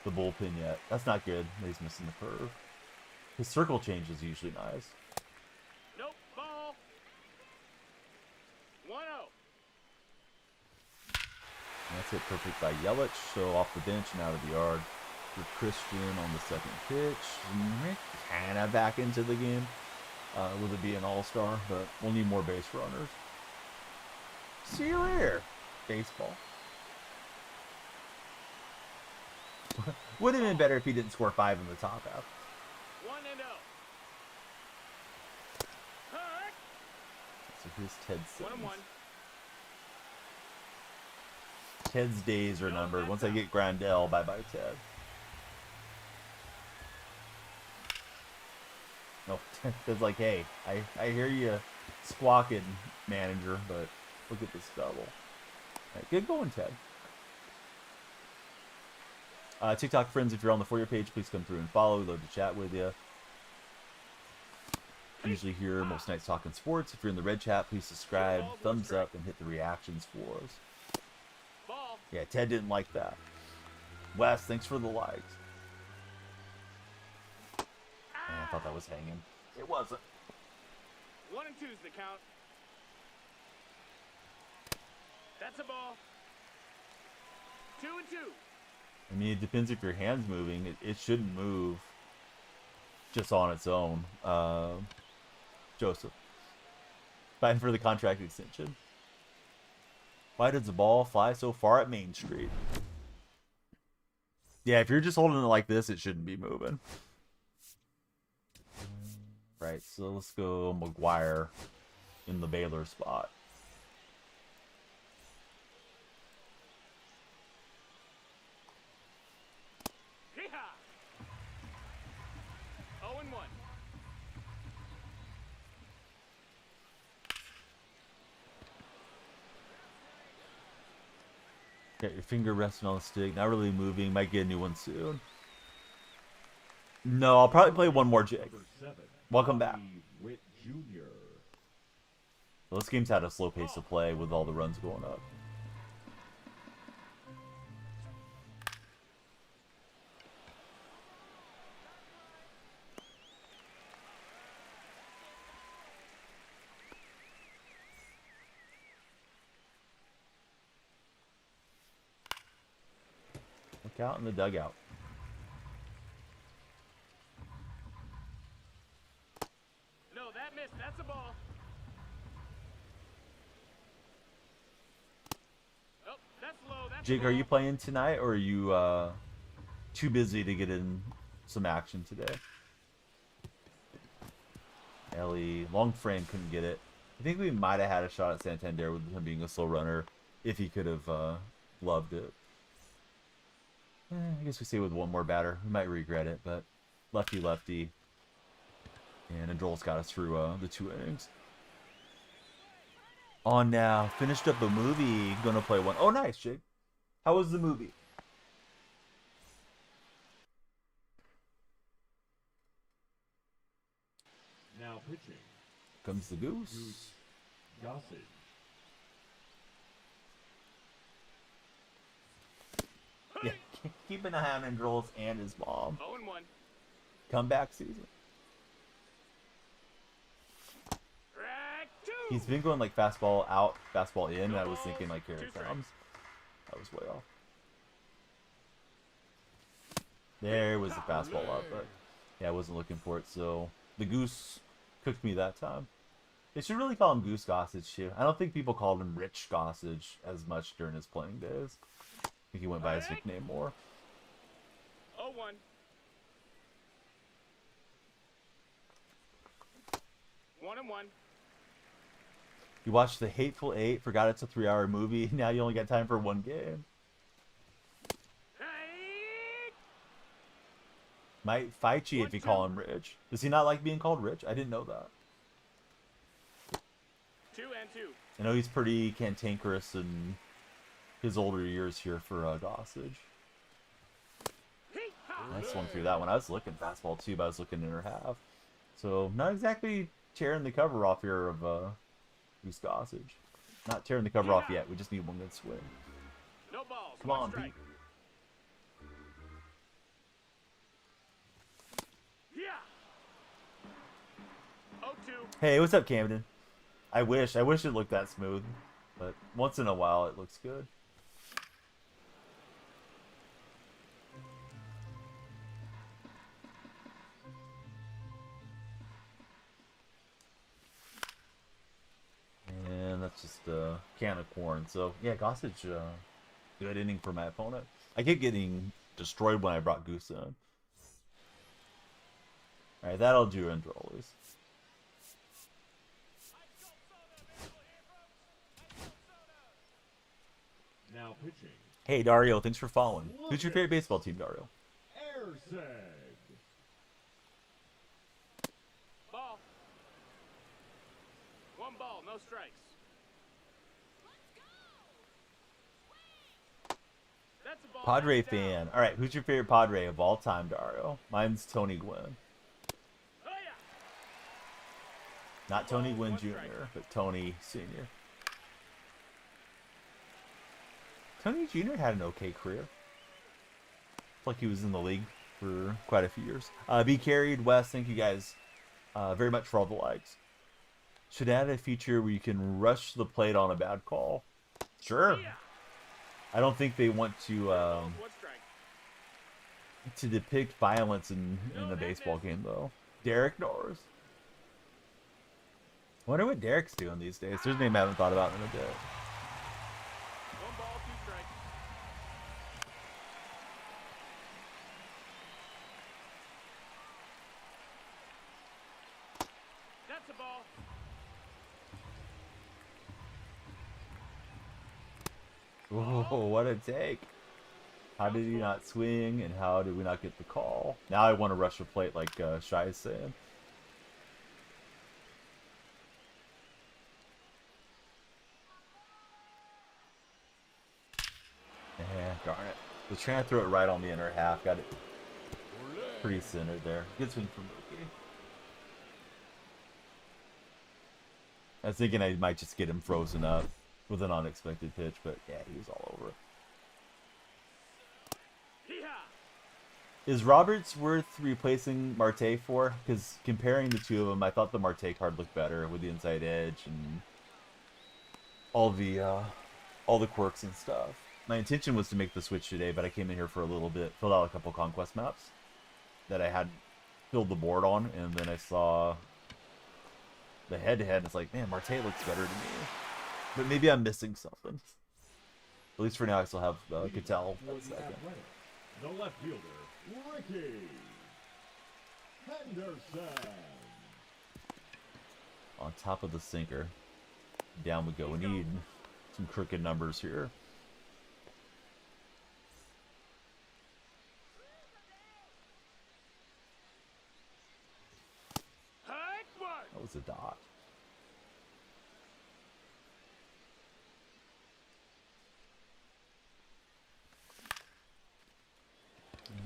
bullpen yet. That's not good. He's missing the curve. His circle change is usually nice. Nope. Ball. 1-0. And that's it perfect by Yelich. So off the bench and out of the yard for Christian on the second pitch. Kind of back into the game with it being an all-star, but we'll need more base runners. See you later, baseball. Would have been better if he didn't score 5 in the top half. 1-0. Hurt. So here's Ted Sims. 1-1. Ted's days are numbered. Once I get Grandel, bye-bye Ted. No, Ted's like, hey, I hear you squawking, manager, but look at this double. All right, good going, Ted. TikTok friends, if you're on the For You page, please come through and follow. We'd love to chat with you. Usually here most nights talking sports. If you're in the red chat, please subscribe, thumbs up, and hit the reactions for us. Ball. Yeah, Ted didn't like that. Wes, thanks for the likes. Man, I thought that was hanging. It wasn't. 1 and 2's the count. That's a ball. 2 and 2. I mean, it depends if your hand's moving. It shouldn't move just on its own. Joseph. Fighting for the contract extension. Why does the ball fly so far at Main Street? Yeah, if you're just holding it like this, it shouldn't be moving. Right, so let's go McGuire in the Baylor spot. Hee-haw. 0 and 1. Got your finger resting on the stick, not really moving. Might get a new one soon. No, I'll probably play one more jig. Number 7. Welcome back. Witt Jr. Well, this game's had a slow pace of play with all the runs going up. Look out in the dugout. No, that missed. That's a ball. Oh, that's low. That's Jake, a are ball. you playing tonight, or are you too busy to get in some action today? Ellie, long frame, couldn't get it. I think we might have had a shot at Santander with him being a slow runner if he could have loved it. I guess we stay with one more batter. We might regret it, but lefty. And Androl's got us through the 2 innings. On now. Finished up the movie. Gonna play one. Oh, nice, Jake. How was the movie? Now pitching. Comes the goose. Goose Gossage. Yeah, keep an eye on Androl's and his mom. 0 and 1. Comeback season. Strike 2. He's been going like fastball out, fastball in, and I was thinking like, here it comes. That was way off. There was the fastball up, but yeah, I wasn't looking for it, so the goose cooked me that time. They should really call him Goose Gossage too. I don't think people called him Rich Gossage as much during his playing days. I think he went by his nickname more. 0 1. One and 1. You watched The Hateful Eight, forgot it's a 3-hour movie. Now you only got time for 1 game. Hey. Might fight you if you call him Rich. Does he not like being called Rich? I didn't know that. 2 and 2. I know he's pretty cantankerous in his older years here for Gossage. Nice one through that one. I was looking fastball too, but I was looking in her half. So not exactly tearing the cover off here of Goose Gossage. Not tearing the cover off yet. We just need one good swing. No balls. Come one on, strike. Pete. Yeah. 0-2. Hey, what's up, Camden? I wish it looked that smooth, but once in a while it looks good. And that's just a can of corn. So yeah, Gossage, good inning for my opponent. I kept getting destroyed when I brought Goose in. Alright, that'll do in always. Now pitching. Hey Dario, thanks for following. Who's your favorite baseball team, Dario? Air sag. Ball. 1 ball, no strikes. That's a ball. Padre hands down. fan. Alright, who's your favorite Padre of all time, Dario? Mine's Tony Gwynn. Oh, yeah. Not Tony Gwynn Jr., but Tony Sr. Tony Jr. had an okay career. It's like he was in the league for quite a few years. Be carried, Wes. Thank you guys very much for all the likes. Should add a feature where you can rush the plate on a bad call. Sure. Yeah. I don't think they want to Balls, 1 strike. depict violence in a baseball game, though. Derek Norris. Wonder what Derek's doing these days. There's a name I haven't thought about in a bit. 1 ball, 2 strikes. That's a ball. Whoa, what a take. How did he not swing, and how did we not get the call? Now I want to rush the plate like Shai is saying. Darn it. Was trying to throw it right on the inner half. Got it pretty centered there. Good swing from Mookie. I was thinking I might just get him frozen up with an unexpected pitch, but yeah, he was all over it. Hee-haw. Is Roberts worth replacing Marte for? Because comparing the two of them, I thought the Marte card looked better with the inside edge and all the quirks and stuff. My intention was to make the switch today, but I came in here for a little bit, filled out a couple conquest maps that I had filled the board on, and then I saw the head-to-head, and it's like, man, Marte looks better to me. But maybe I'm missing something. At least for now, I still have Cattell For at the second. Athletic, the left fielder, Ricky Henderson. On top of the sinker. Down we go. We need some crooked numbers here. Hike one. That was a dot.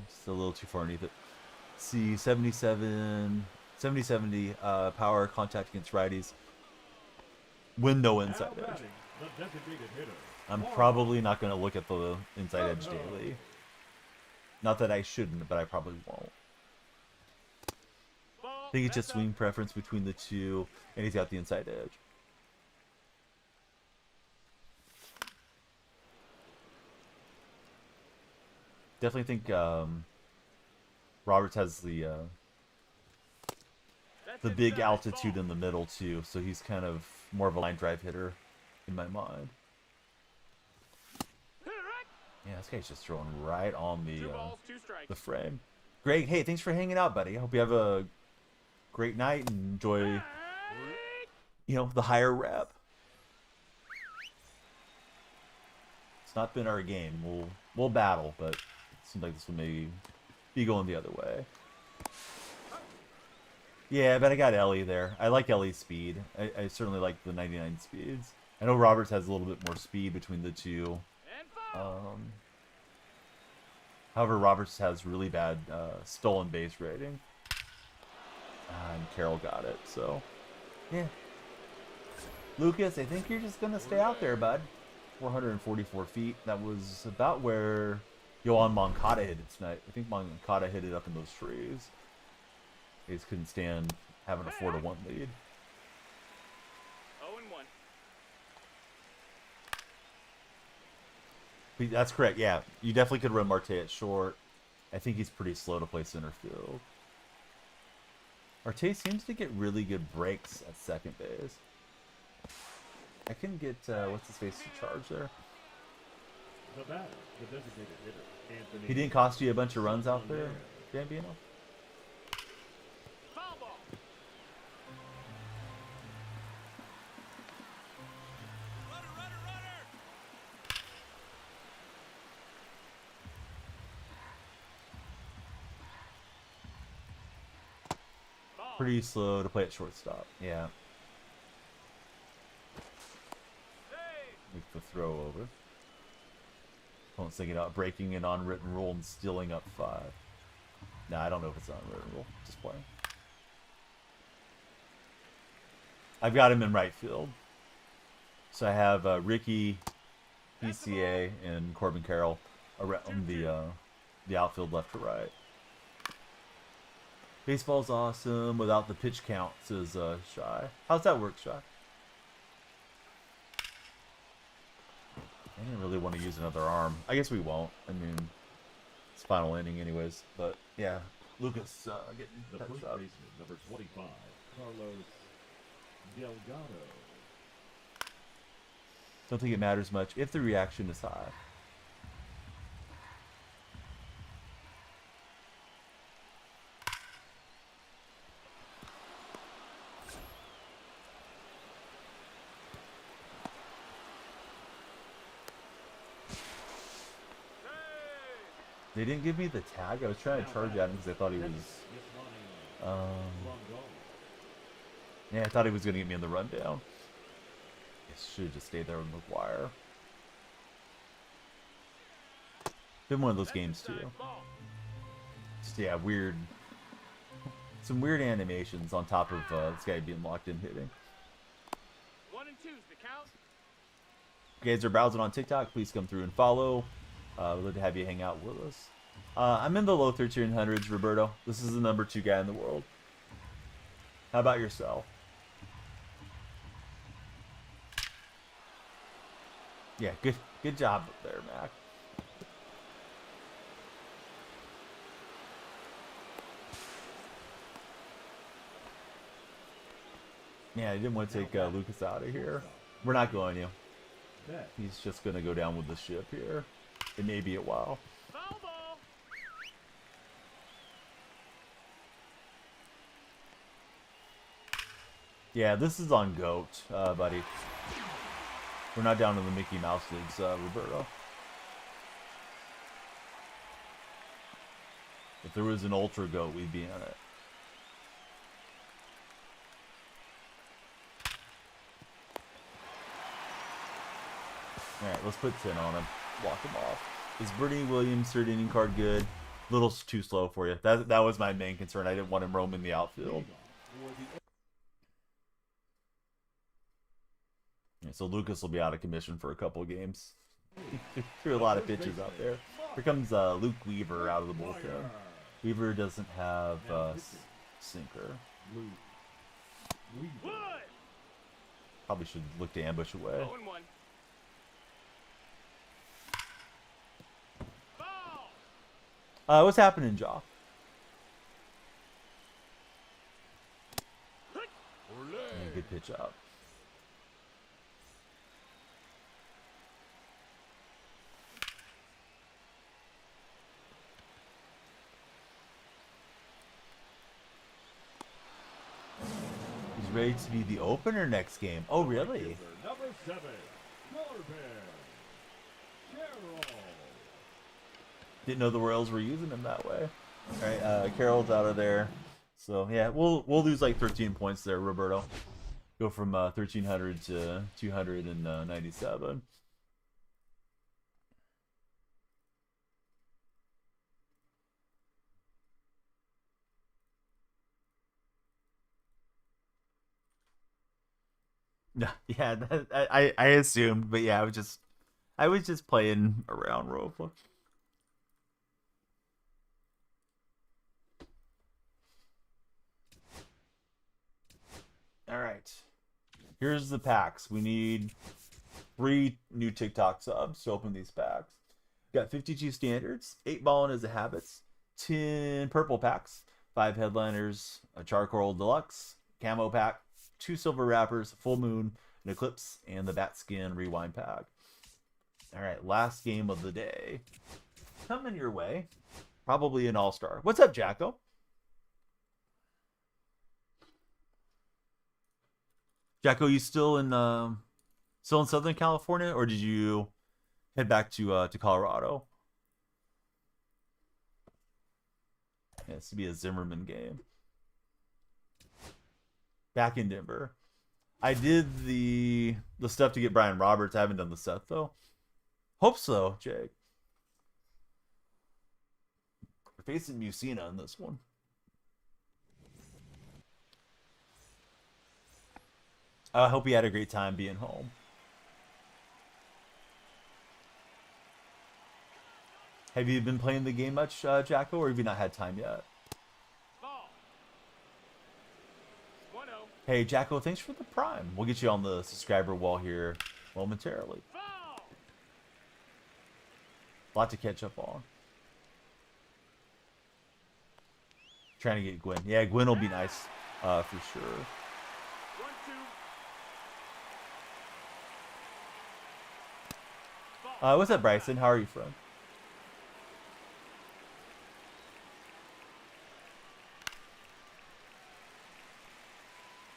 Just a little too far underneath it. See, 70-70 power contact against righties. Window inside Now edge. batting, the designated hitter. I'm probably not going to look at the inside edge daily. Not that I shouldn't, but I probably won't. Ball. I think it's just That's up. swing preference between the two, and he's got the inside edge. Definitely think Roberts has the That's big inside. altitude Ball. in the middle too, so he's kind of more of a line drive hitter in my mind. Hit it right. Yeah, this guy's just throwing right on 2 balls, 2 strikes. the frame. Greg, hey, thanks for hanging out, buddy. I hope you have a great night and enjoy, Hike. the higher rep. It's not been our game. We'll battle, but it seems like this one may be going the other way. Yeah, but I got Ellie there. I like Ellie's speed. I certainly like the 99 speeds. I know Roberts has a little bit more speed between the two. And foul. However, Roberts has really bad stolen base rating. And Carroll got it, so yeah. Lucas, I think you're just gonna stay out there, bud. 444 feet. That was about where Yohan Moncada hit it tonight. I think Moncada hit it up in those trees. They just couldn't stand having a 4-1 lead. 0-1. That's correct, yeah. You definitely could run Marte at short. I think he's pretty slow to play center field. Marte seems to get really good breaks at second base. I can get, what's his face to charge there? The batter, the designated hitter, Anthony. He didn't cost you a bunch of runs out there, Gambino? Foul ball. Ball. Pretty slow to play at shortstop, yeah. Save. Make the throw over. Opponent's thinking about breaking an unwritten rule and stealing up 5. Nah, I don't know if it's an unwritten rule. Just playing. I've got him in right field. So I have Ricky, PCA, and Corbin Carroll around the outfield left to right. Baseball's awesome without the pitch count, says Shy. How's that work, Shy? I didn't really want to use another arm. I guess we won't. I mean, it's final inning anyways. But yeah, Lucas getting The touched first up. baseman, number 25, Carlos Delgado. Don't think it matters much if the reaction is high. They didn't give me the tag. I was trying to charge at him because I thought he was. Yeah, I thought he was going to get me in the rundown. Should have just stayed there with McGuire. Been one of those games too. Ball. Just yeah, weird. Some weird animations on top of this guy being locked in hitting. 1 and 2's the count. If you guys are browsing on TikTok, please come through and follow. We'd love to have you hang out with us. I'm in the low 1300s, Roberto. This is the number 2 guy in the world. How about yourself? Yeah, good job up there, Mac. Yeah, I didn't want to take Lucas out of here. We're not going to. He's just going to go down with the ship here. It may be a while. Foul ball. Yeah, this is on GOAT, buddy. We're not down in the Mickey Mouse leagues, Roberto. If there was an Ultra GOAT, we'd be in it. Alright, let's put 10 on him. Walk him off. Is Bernie Williams' third inning card good? A little too slow for you. That was my main concern. I didn't want him roaming the outfield. Yeah, so Lucas will be out of commission for a couple of games. Threw a lot of pitches out there. Here comes Luke Weaver out of the bullpen. Weaver doesn't have sinker. Wood. Probably should look to ambush away. 0-1. Ball. What's happening, Jaw? Yeah, good pitch up. He's ready to be the opener next game. Oh, really? Number 7, Corbin Carroll. Didn't know the Royals were using him that way. All right, Carroll's out of there. So yeah, we'll lose like 13 points there, Roberto. Go from 1300 to 297. No, yeah, I assumed, but yeah, I was just playing around real quick. All right, here's the packs. We need 3 new TikTok subs to open these packs. Got 52 standards, 8 ballin' as a habits, 10 purple packs, 5 headliners, a charcoal deluxe, camo pack, 2 silver wrappers, full moon, an eclipse, and the bat skin rewind pack. All right, last game of the day. Coming your way. Probably an all-star. What's up, Jacko? Jacko, you still in Southern California, or did you head back to Colorado? Yeah, this would be a Zimmerman game. Back in Denver. I did the stuff to get Brian Roberts. I haven't done the set though. Hope so, Jake. We're facing Musina in this one. I hope he had a great time being home. Have you been playing the game much, Jacko, or have you not had time yet? Ball. 1-0. Hey, Jacko, thanks for the prime. We'll get you on the subscriber wall here momentarily. Ball. A lot to catch up on. Trying to get Gwen. Yeah, Gwen will be nice for sure. 1-2. Ball. What's up, Bryson? How are you, friend?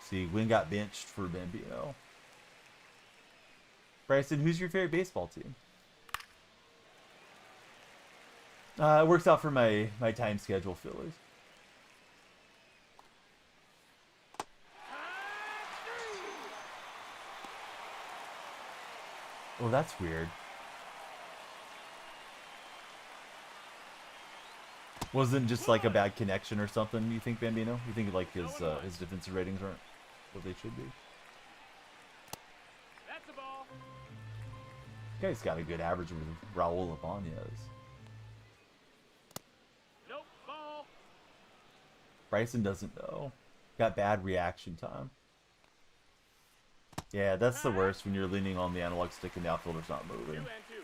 See, Gwen got benched for Bambino. Bryson, who's your favorite baseball team? It works out for my time schedule, Phillies. Oh, that's weird. Wasn't just like a bad connection or something, you think, Bambino? You think like his defensive ratings aren't what they should be? That's a ball. Guy's got a good average with Raul Ibanez. Nope. Ball. Bryson doesn't know. Got bad reaction time. Yeah, that's the worst when you're leaning on the analog stick and the outfielder's not 2 moving. and 2.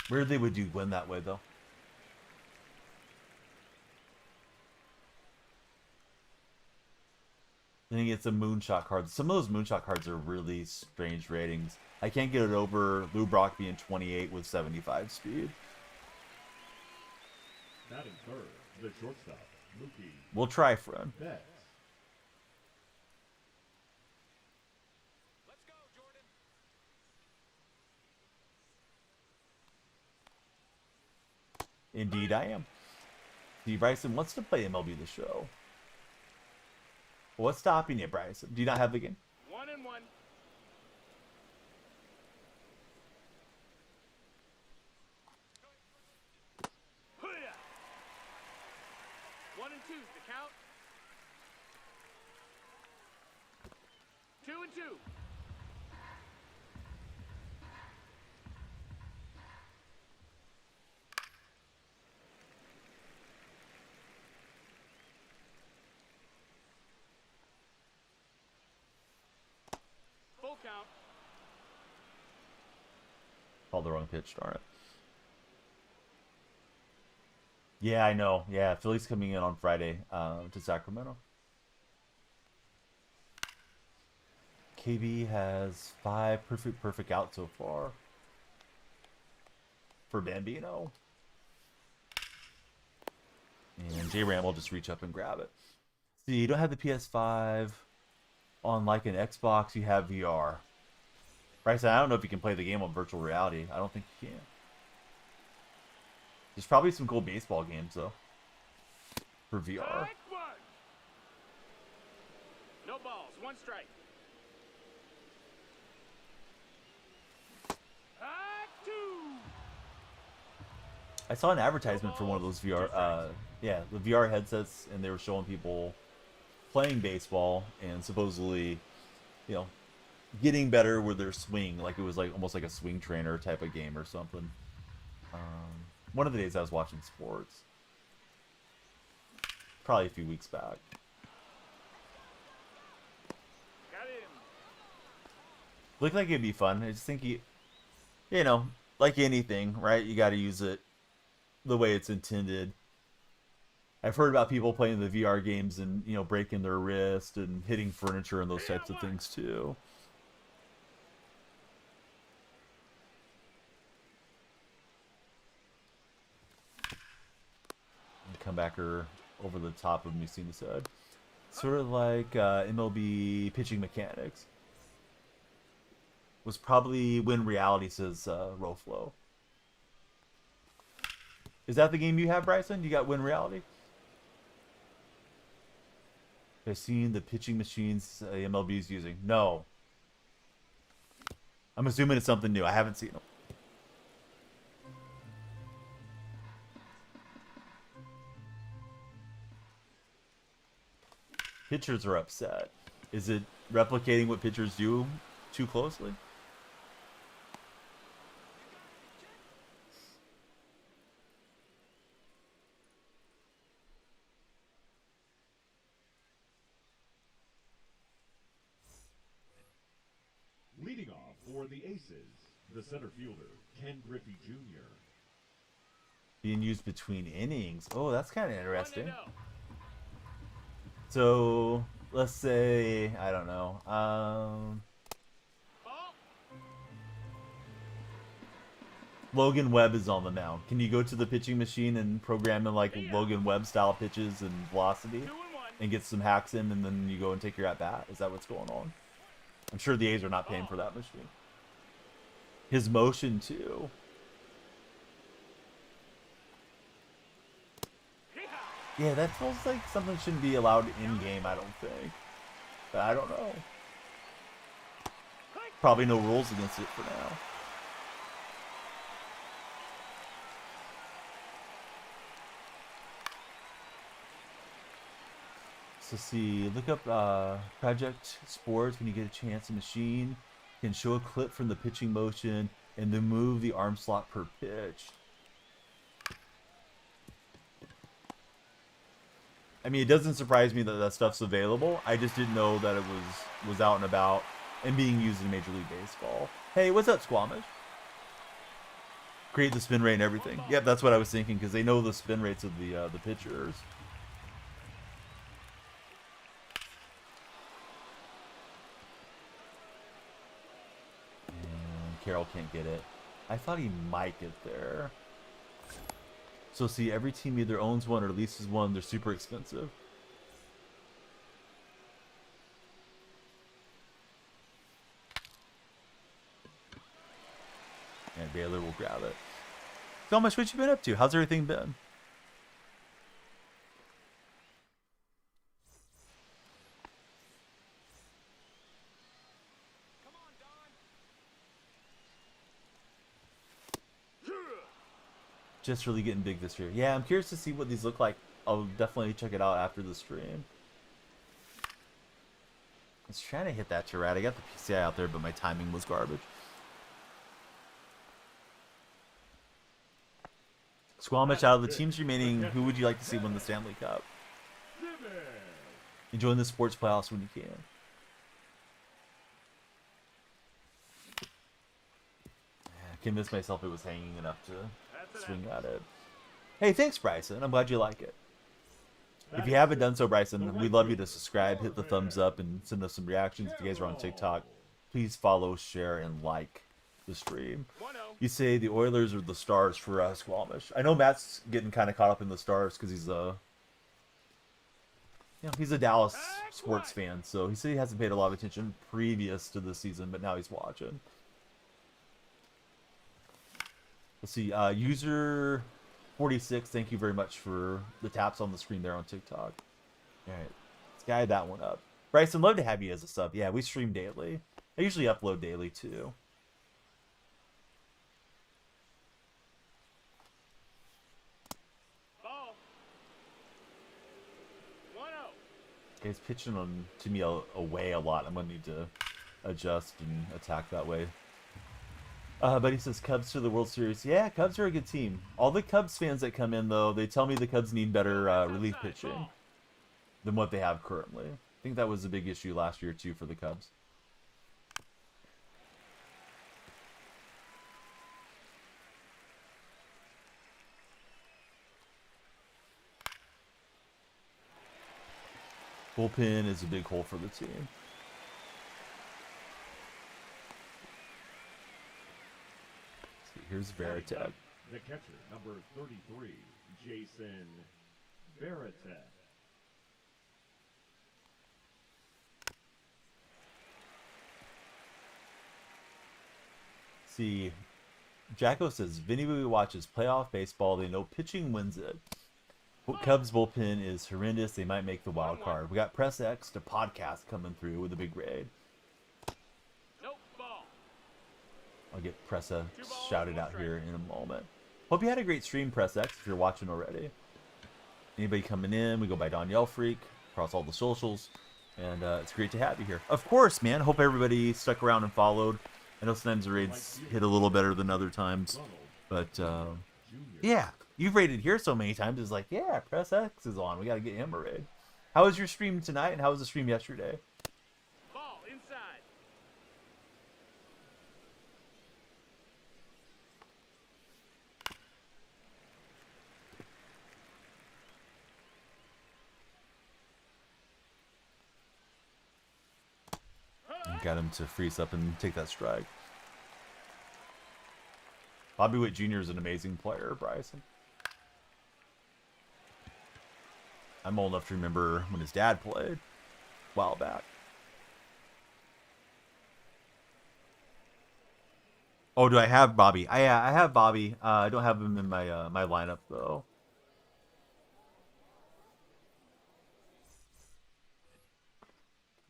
Weird they would do Gwen that way, though. I think it's a moonshot card. Some of those moonshot cards are really strange ratings. I can't get it over Lou Brock being 28 with 75 speed. Batting third, the shortstop, Mookie We'll try, friend. Betts. Let's go, Jordan. Indeed, I am. Steve Bryson wants to play MLB The Show. What's stopping you, Bryson? Do you not have the game? 1-1. Hoo-yah. 1 and 2's the count. 2 and 2. Full count. Called the wrong pitch, darn it. Yeah, I know. Yeah, Philly's coming in on Friday to Sacramento. KB has 5 perfect out so far for Bambino. And J-Ram will just reach up and grab it. See, you don't have the PS5 on like an Xbox, you have VR. Bryson, I don't know if you can play the game on virtual reality. I don't think you can. There's probably some cool baseball games, though. for VR. Act one. No balls. One strike. Act two. I saw an advertisement for one of those VR, yeah, the VR headsets, and they were showing people playing baseball and supposedly, you know, getting better with their swing, like it was like almost like a swing trainer type of game or something. One of the days I was watching sports, probably a few weeks back. Got him. Looked like it'd be fun. I just think you know, like anything, right? You got to use it the way it's intended. I've heard about people playing the VR games and, you know, breaking their wrist and hitting furniture and those types of things too. And comebacker over the top of Musina's head. Sort of like MLB pitching mechanics. Was probably when reality says Roflo. Is that the game you have, Bryson? You got Win Reality? I've seen the pitching machines MLB is using. No. I'm assuming it's something new. I haven't seen them. Pitchers are upset. Is it replicating what pitchers do too closely? Leading off for the Aces, the center fielder, Ken Griffey Jr. Being used between innings. Oh, that's kind of interesting. 1-0. So, let's say, I don't know. Ball. Logan Webb is on the mound. Can you go to the pitching machine and program in like Logan Webb style pitches and velocity 2-1. and get some hacks in, and then you go and take your at bat? Is that what's going on? I'm sure the A's are not paying for that machine. His motion too. Yeah, that feels like something shouldn't be allowed in game. I don't think. But I don't know. Probably no rules against it for now. So see, look up Project Sports when you get a chance. A machine can show a clip from the pitching motion and then move the arm slot per pitch. I mean, it doesn't surprise me that that stuff's available. I just didn't know that it was out and about and being used in Major League Baseball. Hey, what's up, Squamish? Create the spin rate and everything. Yep, that's what I was thinking, because they know the spin rates of the pitchers. And Carroll can't get it. I thought he might get there. So see, every team either owns one or leases one. They're super expensive. And Baylor will grab it. So much what you been up to? How's everything been? Come on, Don. Just really getting big this year. Yeah, I'm curious to see what these look like. I'll definitely check it out after the stream. I was trying to hit that Tourette. I got the PCI out there, but my timing was garbage. Squamish, out of the teams remaining, who would you like to see win the Stanley Cup? And join the sports playoffs when you can. I convinced myself it was hanging enough to swing at it. Hey, thanks, Bryson. I'm glad you like it. If you haven't done so, Bryson, we'd love you to subscribe, hit the thumbs up, and send us some reactions. If you guys are on TikTok, please follow, share, and like the stream. 1-0. You say the Oilers are the Stars for Squamish. I know Matt's getting kind of caught up in the Stars because he's he's a Dallas sports fan. So he said he hasn't paid a lot of attention previous to the season, but now he's watching. Let's see. User 46, thank you very much for the taps on the screen there on TikTok. All right, let's guide that one up. Bryson, love to have you as a sub. Yeah, we stream daily. I usually upload daily too. Ball. 1-0. Guy's pitching on to me away a lot. I'm gonna need to adjust and attack that way. But he says Cubs to the World Series. Yeah, Cubs are a good team. All the Cubs fans that come in, though, they tell me the Cubs need better relief pitching than what they have currently. I think that was a big issue last year, too, for the Cubs. Bullpen is a big hole for the team. Here's Veritek. The catcher, number 33, Jason Veritek. See, Jacko says, Vinny Bowie watches playoff baseball. They know pitching wins it. Cubs bullpen is horrendous. They might make the wild card. We got Press X to podcast coming through with a big raid. Nope. Ball. I'll get Press X shouted out here in a moment. Hope you had a great stream, Press X, if you're watching already. Anybody coming in, we go by Danielle Freak across all the socials. And it's great to have you here. Of course, man. Hope everybody stuck around and followed. I know sometimes the raids hit a little better than other times. But, yeah. You've raided here so many times. It's like, yeah, Press X is on. We got to get him a raid. How was your stream tonight, and how was the stream yesterday? Ball inside. Got him to freeze up and take that strike. Bobby Witt Jr. is an amazing player, Bryson. I'm old enough to remember when his dad played a while back. Oh, do I have Bobby? I have Bobby. I don't have him in my my lineup though.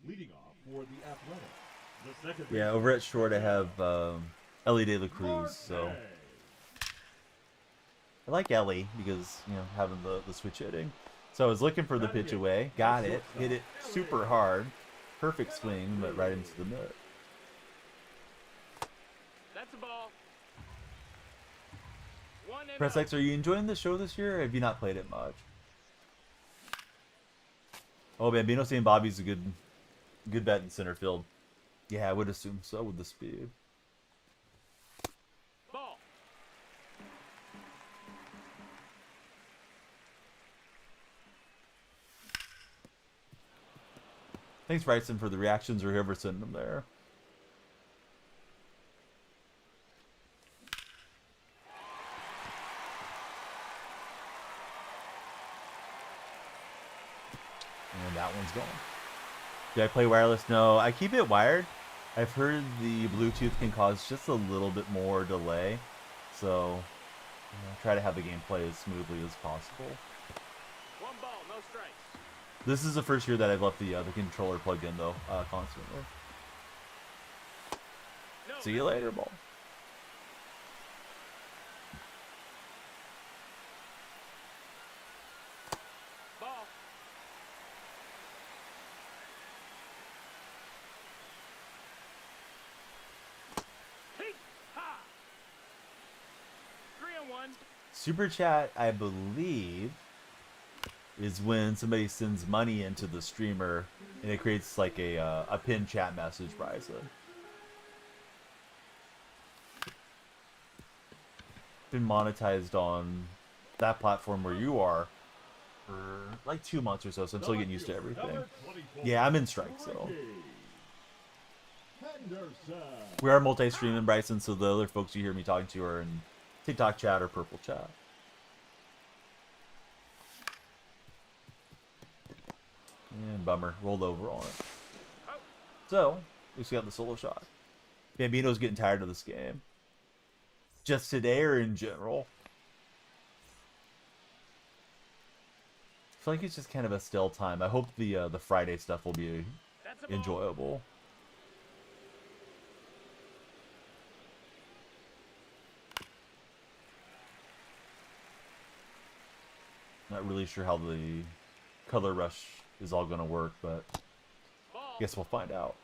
Leading off for the Athletic. The second Yeah, over at short I have Ellie De La Cruz. So I like Ellie because, you know, having the switch hitting. So I was looking for the pitch away, got it, hit it super hard, perfect swing, but right into the mitt. That's a ball. 1-0. Press X, are you enjoying the show this year, or have you not played it much? Oh, Bambino saying Bobby's a good bet in center field. Yeah, I would assume so with the speed. Ball. Thanks, Bryson, for the reactions or whoever sent them there. And that one's gone. Do I play wireless? No, I keep it wired. I've heard the Bluetooth can cause just a little bit more delay. So, you know, try to have the game play as smoothly as possible. 1 ball, no strikes. This is the first year that I've left the controller plugged in, though, constantly. No. See you later, ball. Ball. Hey, ha. 3-1. Super chat, I believe, is when somebody sends money into the streamer and it creates like a pinned chat message, Bryson. Been monetized on that platform where you are for like 2 months or so, so I'm still getting used to everything. Yeah, I'm in strike, so. We are multi-streaming, Bryson, so the other folks you hear me talking to are in TikTok chat or purple chat. And bummer, rolled over on it. So, we just got the solo shot. Bambino's getting tired of this game. Just today or in general? feel like it's just kind of a still time. I hope the Friday stuff will be That's a ball. enjoyable. Not really sure how the color rush is all going to work, but Ball. guess we'll find out.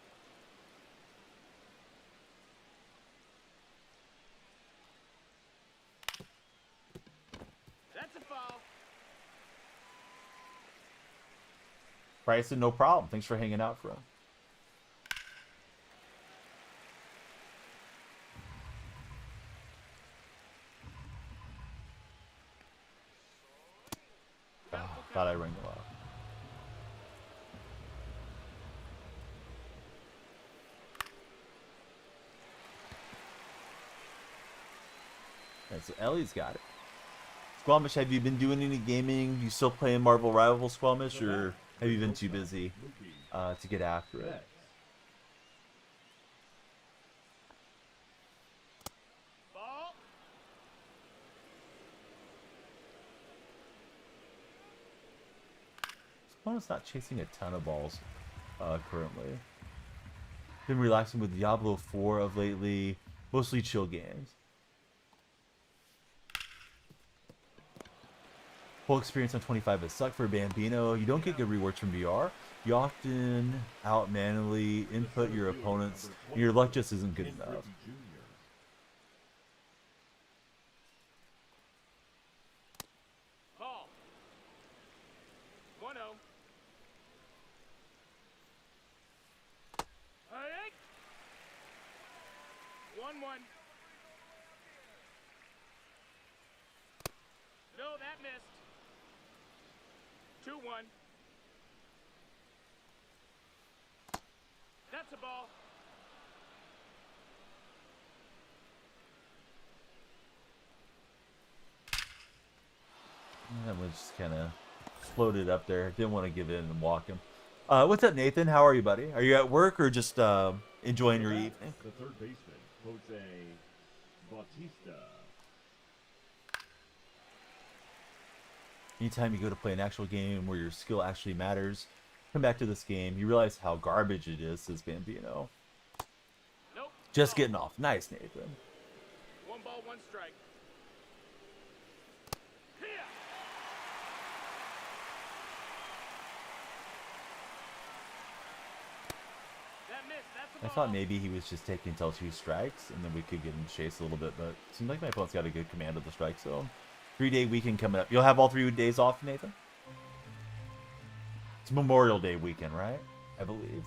That's a foul. Bryson, no problem. Thanks for hanging out for him. Thought I rang the loud. Alright, so Ellie's got it. Squamish, have you been doing any gaming? You still playing Marvel Rivals, Squamish, or have you been too busy to get after it? Ball. Squamish not chasing a ton of balls currently. Been relaxing with Diablo 4 of lately, mostly chill games. Whole experience on 25 has sucked for Bambino. You don't get good rewards from VR. You often out manually input your opponents, and your luck just isn't good enough. Ball. 1-0. Hey. 1-1. No, that missed. 2-1. That's a ball. That one just kind of floated up there. Didn't want to give in and walk him. What's up, Nathan? How are you, buddy? Are you at work or just enjoying your evening? The third baseman, Jose Bautista. Anytime you go to play an actual game where your skill actually matters, come back to this game. You realize how garbage it is, says Bambino. Nope. Just Ball. getting off. Nice, Nathan. 1 ball, 1 strike. Here. That missed. That's a I ball. thought maybe he was just taking until 2 strikes, and then we could get in chase a little bit, but it seems like my opponent's got a good command of the strike zone. 3-day weekend coming up. You'll have all 3 days off, Nathan? It's Memorial Day weekend, right? I believe.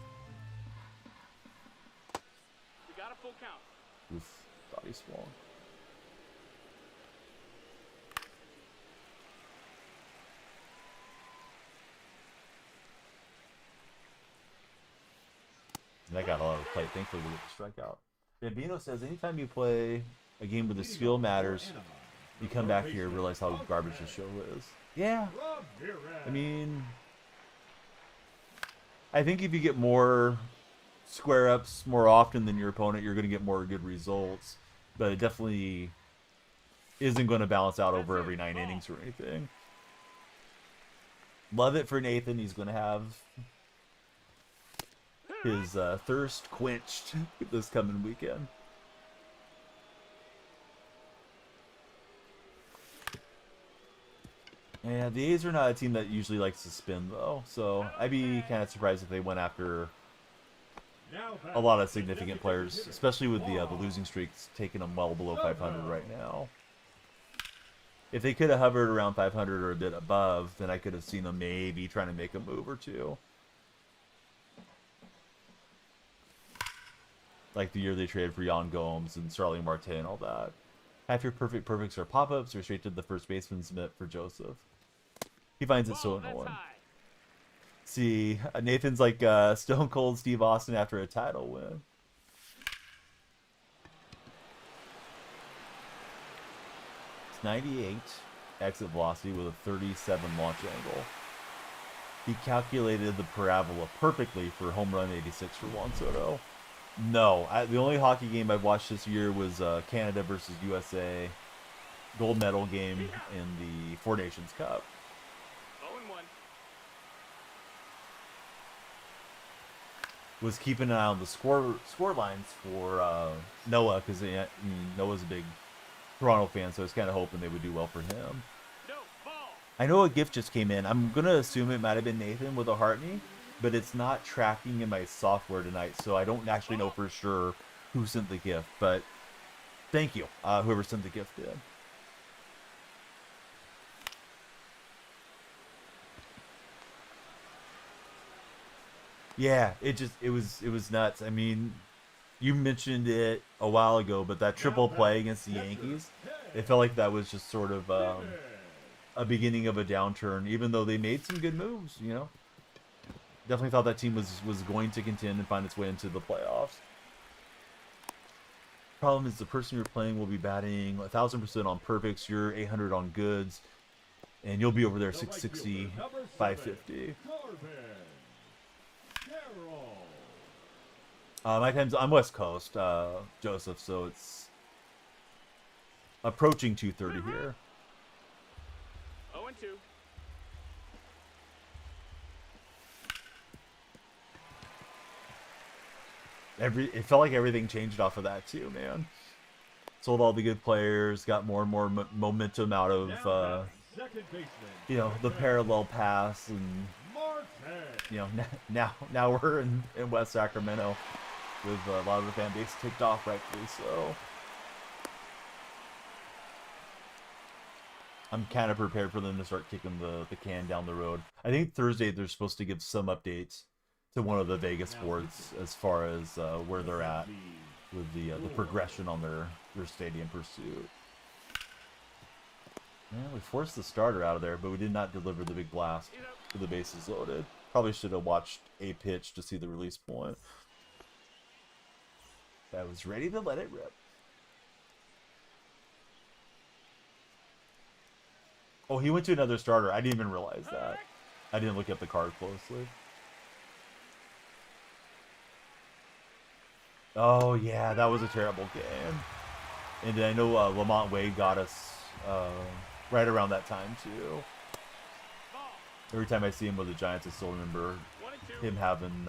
We got a full count. Oof, thought he swung. And I got a lot of play. Thankfully, we get the strikeout. Bambino says, anytime you play a game where the skill matters, you come back here and realize how garbage the show is. Yeah. I mean, I think if you get more square ups more often than your opponent, you're going to get more good results. But it definitely isn't going to balance out over every 9 innings or anything. Love it for Nathan. He's going to have his thirst quenched this coming weekend. Yeah, the A's are not a team that usually likes to spin, though. So I'd be kind of surprised if they went after a lot of significant players, especially with the losing streaks taking them well below 500 right now. If they could have hovered around 500 or a bit above, then I could have seen them maybe trying to make a move or two. Like the year they traded for Jan Gomes and Starling Marte and all that. Half your perfects are pop-ups or straight to the first baseman submit for Joseph. He finds it so Ball, that's annoying. high. See, Nathan's like Stone Cold Steve Austin after a title win. It's 98 exit velocity with a 37 launch angle. He calculated the parabola perfectly for home run 86 for Juan Soto. No, the only hockey game I've watched this year was Canada versus USA gold medal game in the Four Nations Cup. 0-1. was keeping an eye on the score lines for Noah, because Noah's a big Toronto fan, so I was kind of hoping they would do well for him. No, ball. I know a gift just came in. I'm gonna assume it might have been Nathan with a heart knee, but it's not tracking in my software tonight, so I don't actually know for sure who sent the gift. But thank you, whoever sent the gift in. Yeah, it was nuts. I mean, you mentioned it a while ago, but that triple play against the Yankees, it felt like that was just sort of a beginning of a downturn, even though they made some good moves, you know. Definitely thought that team was going to contend and find its way into the playoffs. Problem is the person you're playing will be batting 1,000% on perfects, you're 800 on goods, and you'll be over there 660, 550. My time's I'm West Coast, Joseph, so it's approaching 2:30 here. 0-2. It felt like everything changed off of that too, man. Sold all the good players, got more and more momentum out of the parallel pass, and now we're in West Sacramento with a lot of the fan base ticked off, rightfully so. I'm kind of prepared for them to start kicking the can down the road. I think Thursday they're supposed to give some updates to one of the Vegas boards as far as where they're at with the progression on their stadium pursuit. Yeah, we forced the starter out of there, but we did not deliver the big blast with the bases loaded. Probably should have watched a pitch to see the release point. I was ready to let it rip. Oh, he went to another starter. I didn't even realize that. I didn't look at the card closely. Oh, yeah, that was a terrible game. And I know Lamont Wade got us right around that time, too. Every time I see him with the Giants, I still remember him having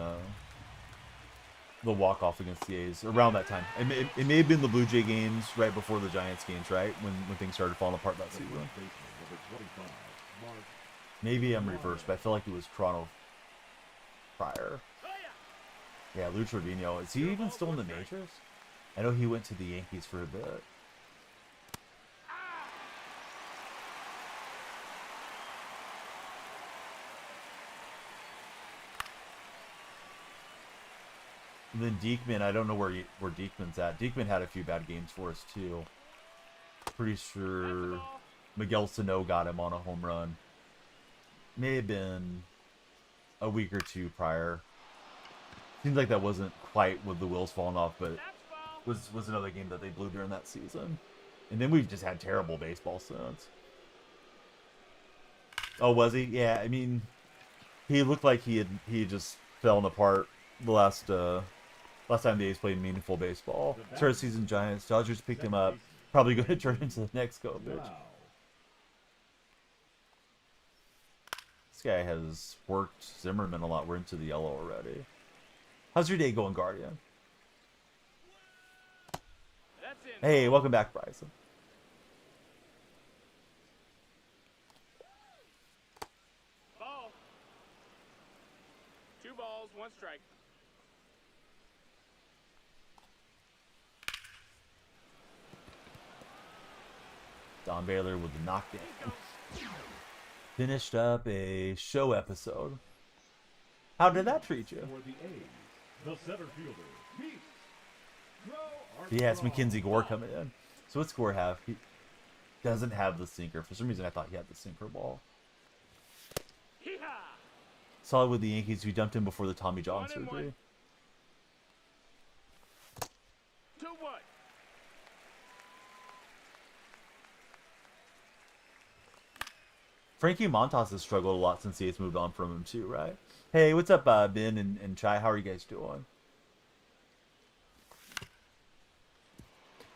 the walk-off against the A's around that time. It may have been the Blue Jay games right before the Giants games, right? When things started falling apart that season. Maybe I'm reversed, but I feel like it was Toronto prior. Yeah, Lou Trevino. Is he even still in the majors? I know he went to the Yankees for a bit. And then Diekman, I don't know where Diekman's at. Diekman had a few bad games for us too. Pretty sure Miguel Sano got him on a home run. May have been a week or two prior. Seems like that wasn't quite with the wheels falling off, but was another game that they blew during that season. And then we've just had terrible baseball since. Oh, was he? Yeah, I mean, he looked like he had just fallen apart the last time the A's played meaningful baseball. Start season Giants. Dodgers picked him up. Probably going to turn into the next garbage. This guy has worked Zimmerman a lot. We're into the yellow already. How's your day going, Guardian? Hey, welcome back, Bryson. Ball. 2 balls, 1 strike. Don Baylor with the knockdown. Finished up a show episode. How did that treat you? The center fielder, Yeah, it's Mackenzie Gore coming in. So what's Gore have? He doesn't have the sinker. For some reason, I thought he had the sinker ball. Solid with the Yankees. We dumped him before the Tommy John surgery. 2-1. Frankie Montas has struggled a lot since he's moved on from him too, right? Hey, what's up, Ben and Chai? How are you guys doing?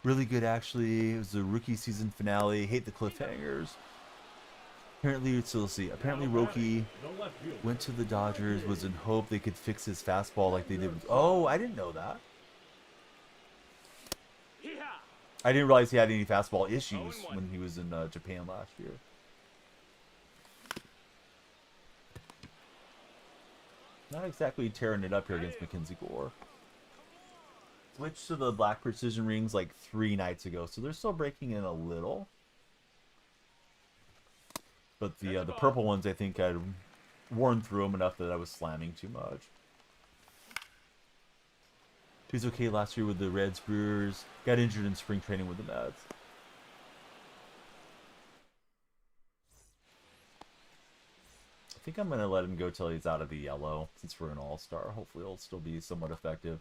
Really good, actually. It was the rookie season finale. Hate the cliffhangers. Apparently, so let's see. Apparently, Now Roki the left fielder. went to the Dodgers, was in hope they could fix his fastball like they did with... Oh, I didn't know that. Hee-haw! I didn't realize he had any fastball issues 0-1. when he was in Japan last year. Not exactly tearing it up here against Mackenzie Gore. Switched to the black precision rings like 3 nights ago, so they're still breaking in a little. But the purple ones, I think I'd worn through them enough that I was slamming too much. He was okay last year with the Reds, Brewers. Got injured in spring training with the Mets. I think I'm going to let him go till he's out of the yellow, since we're an all-star. Hopefully he'll still be somewhat effective.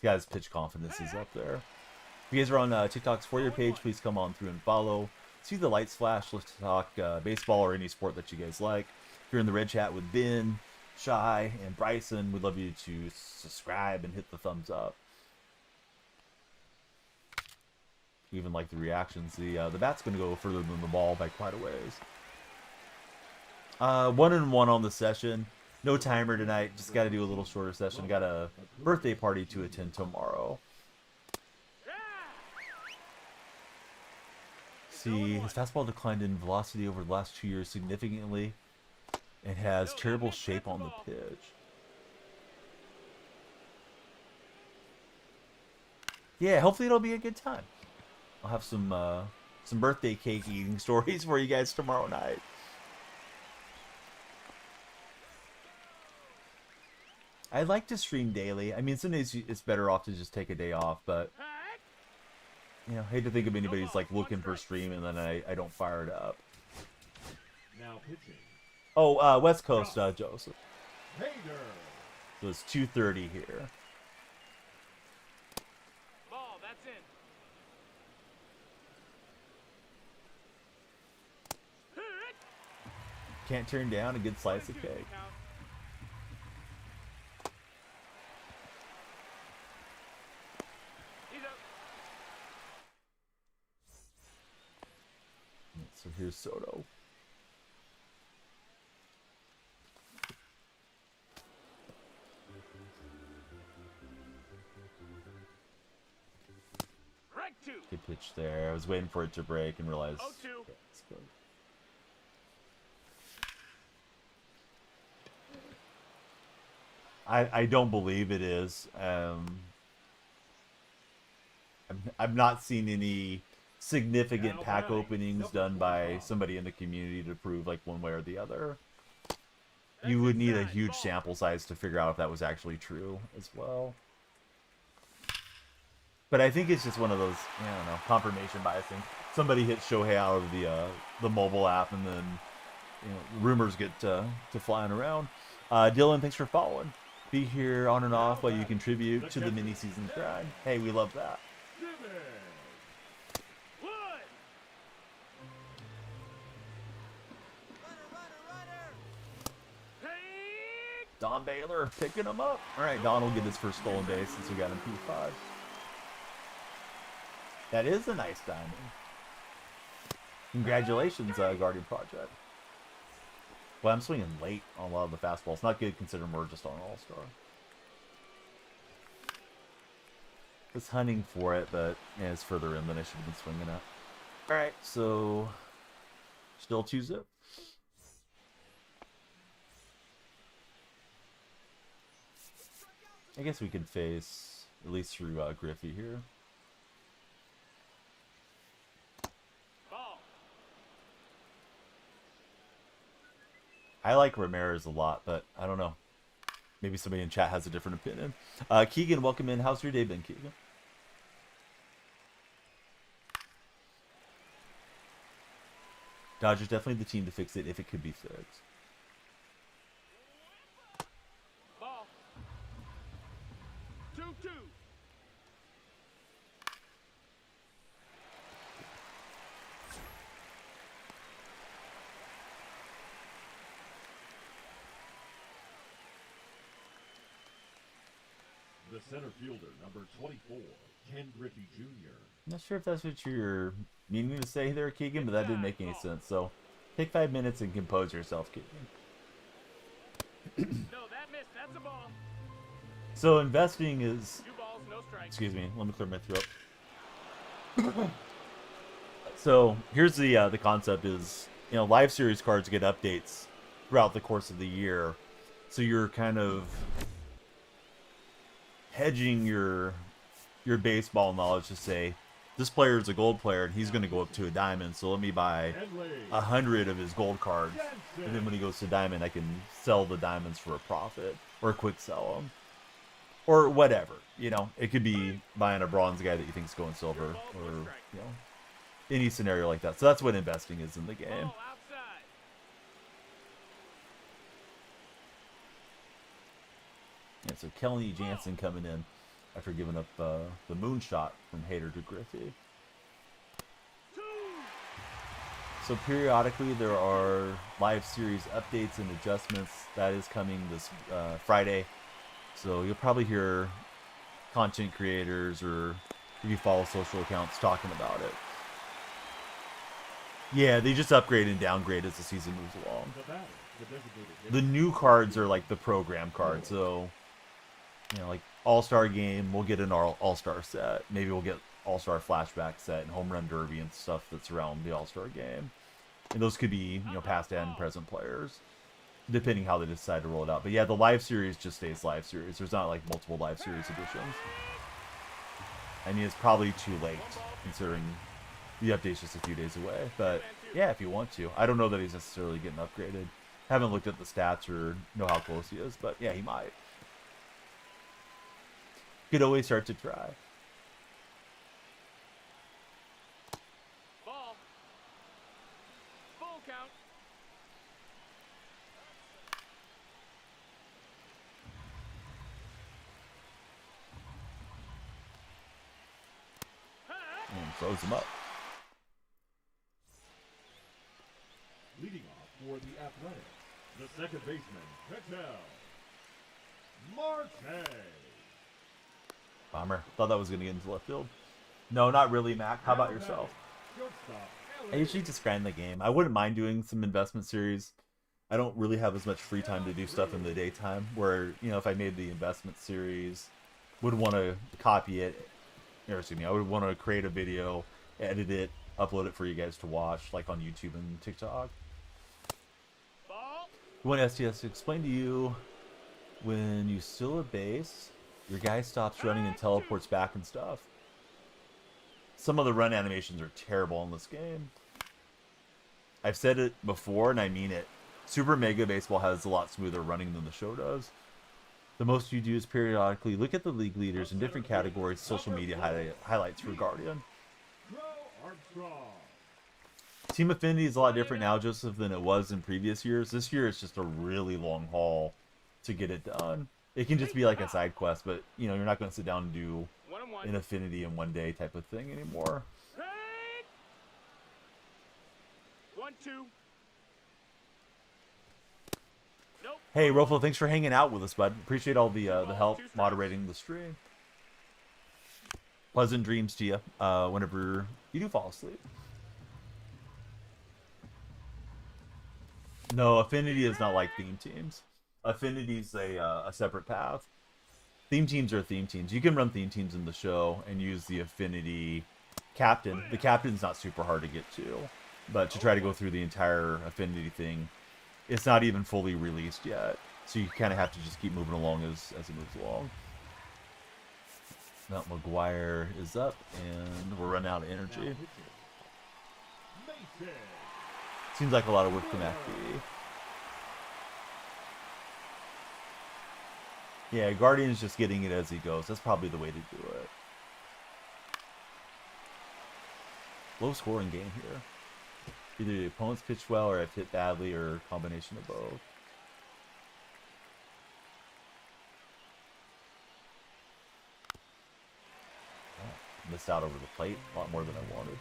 This guy's pitch confidence is up there. If you guys are on TikTok's For Your page, please come on through and follow. See the lights flash. Let's talk baseball or any sport that you guys like. If you're in the red chat with Ben, Shy, and Bryson, we'd love you to subscribe and hit the thumbs up. We even like the reactions. The bat's going to go further than the ball by quite a ways. 1-1 on the session. No timer tonight. Just got to do a little shorter session. Got a birthday party to attend tomorrow. See, his fastball declined in velocity over the last 2 years significantly. It has terrible shape on the pitch. Yeah, hopefully it'll be a good time. I'll have some birthday cake eating stories for you guys tomorrow night. I like to stream daily. I mean, some days it's better off to just take a day off, but you know, hate to think of anybody's like looking for a stream and then I don't fire it up. Now pitching. Oh, West Coast, Joseph. Hader. So it's 2:30 here. Ball, that's in. Hit! Can't turn down a good slice of cake. Count. He's up. So here's Soto. Strike 2. Good pitch there. I was waiting for it to break and realized. 0-2. Okay, let's go. I don't believe it is. I've not seen any significant pack openings done by somebody in the community to prove like one way or the other. You would need a huge sample size to figure out if that was actually true as well. But I think it's just one of those, I don't know, confirmation biasing. Somebody hit Shohei out of the mobile app, and then rumors get to flying around. Dylan, thanks for following. Be here on and off while you contribute to the mini season grind. Hey, we love that. Wood! Hey! Don Baylor picking him up. All right, Don will get his first stolen base since we got him P5. That is a nice diamond. Congratulations, Guardian Project. Well, I'm swinging late on a lot of the fastballs. Not good considering we're just on All-Star. Was hunting for it, but yeah, it's further in than I should have been swinging at. Alright, so still 2-zip. I guess we could face at least through Griffey here. Ball. I like Ramirez a lot, but I don't know. Maybe somebody in chat has a different opinion. Keegan, welcome in. How's your day been, Keegan? Dodgers definitely the team to fix it if it could be fixed. Ball. 2-2. The center fielder, number 24, Ken Griffey Jr. I'm not sure if that's what you're meaning to say there, Keegan, but that didn't make any sense. So Take 5 minutes and compose yourself, kid. No, that missed. That's a ball. So investing is... 2 balls, no strikes. Excuse me. Let me clear my throat. So here's the concept is, live series cards get updates throughout the course of the year. So you're kind of hedging your baseball knowledge to say, this player is a gold player and he's going to go up to a diamond, so let me buy 100 of his gold cards, and then when he goes to diamond, I can sell the diamonds for a profit or quick sell them or whatever. It could be buying a bronze guy that you think is going silver, or any scenario like that. So that's what investing is in the game. Ball outside. Yeah, so Kelly Jansen coming in after giving up the moonshot from Hader to Griffey. 2. So periodically there are live series updates and adjustments. That is coming this Friday. So you'll probably hear content creators, or if you follow social accounts, talking about it. Yeah, they just upgrade and downgrade as the season moves along. The new cards are like the program cards. So, like All-Star Game, we'll get an All-Star set. Maybe we'll get All-Star Flashback set and Home Run Derby and stuff that's around the All-Star Game. And those could be, past and present players, depending how they decide to roll it out. But yeah, the live series just stays live series. There's not like multiple live series editions. I mean, it's probably too late, considering the update's just a few days away. But yeah, if you want to. I don't know that he's necessarily getting upgraded. Haven't looked at the stats or know how close he is, but yeah, he might. Could always start to try. Ball. Full count. And throws him up. Leading off for the Athletics, the second baseman, Patel Marte. Bummer. Thought that was going to get into left field. No, not really, Mac. How about yourself? I usually just grind the game. I wouldn't mind doing some investment series. I don't really have as much free time to do stuff in the daytime, where, if I made the investment series, would want to copy it, or excuse me, I would want to create a video, edit it, upload it for you guys to watch, like on YouTube and TikTok. Ball. When STS explain to you, when you steal a base, your guy stops running and teleports back and stuff. Some of the run animations are terrible in this game. I've said it before, and I mean it. Super Mega Baseball has a lot smoother running than the show does. The most you do is periodically look at the league leaders in different categories, social media highlights for Guardian. Team Affinity is a lot different now, Joseph, than it was in previous years. This year it's just a really long haul to get it done. It can just be like a side quest, but you're not going to sit down and do 1-1. an Affinity in one day type of thing anymore. Hey! 1-2. Nope. Hey, Roflo, thanks for hanging out with us, bud. Appreciate all the help moderating the stream. Pleasant dreams to you whenever you do fall asleep. No, Affinity is not like theme teams. Affinity's a separate path. Theme teams are theme teams. You can run theme teams in the show and use the Affinity captain. The captain's not super hard to get to, but to try to go through the entire Affinity thing, it's not even fully released yet. So you kind of have to just keep moving along as it moves along. Mount McGuire is up, and we're running out of energy. Seems like a lot of work from FB. Yeah, Guardian's just getting it as he goes. That's probably the way to do it. Low scoring game here. Either the opponents pitched well, or I've hit badly, or a combination of both. Oh, missed out over the plate. A lot more than I wanted.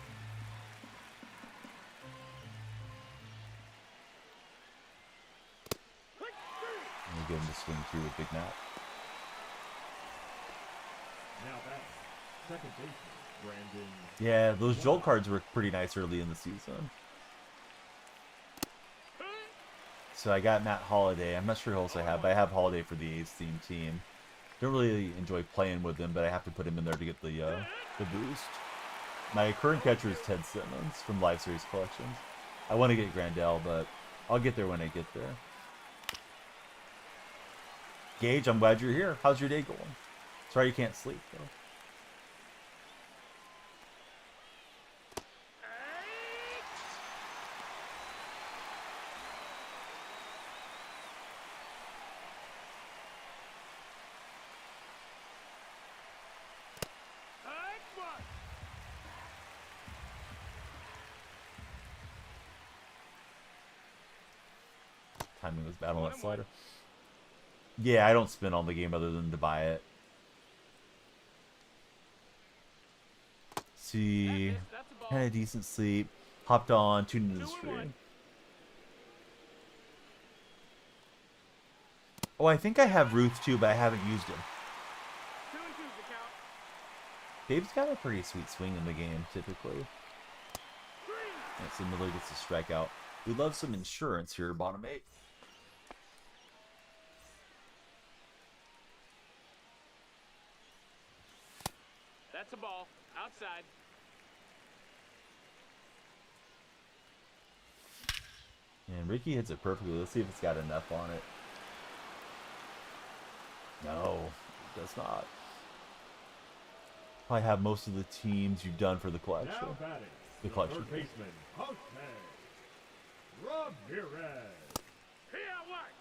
I'm gonna give him the swing through with Big Mac. Now back, second baseman, Brandon. Yeah, those Jolt cards were pretty nice early in the season. So I got Matt Holiday. I'm not sure who else I have, but I have Holiday for the A's team. Don't really enjoy playing with him, but I have to put him in there to get the boost. My current catcher is Ted Simmons from Live Series Collections. I want to get Grandel, but I'll get there when I get there. Gage, I'm glad you're here. How's your day going? Sorry you can't sleep, though. Timing was bad on that slider. Yeah, I don't spin on the game other than to buy it. See, had a decent sleep. Hopped on, tuned into the stream. Oh, I think I have Ruth too, but I haven't used him. Dave's got a pretty sweet swing in the game, typically. Yeah, so Miller gets a strikeout. We love some insurance here, bottom 8. That's a ball. Outside. And Ricky hits it perfectly. Let's see if it's got enough on it. No, it does not. Probably have most of the teams you've done for the collection. Now batting, The collection. third baseman, Jose Ramirez. Here, what?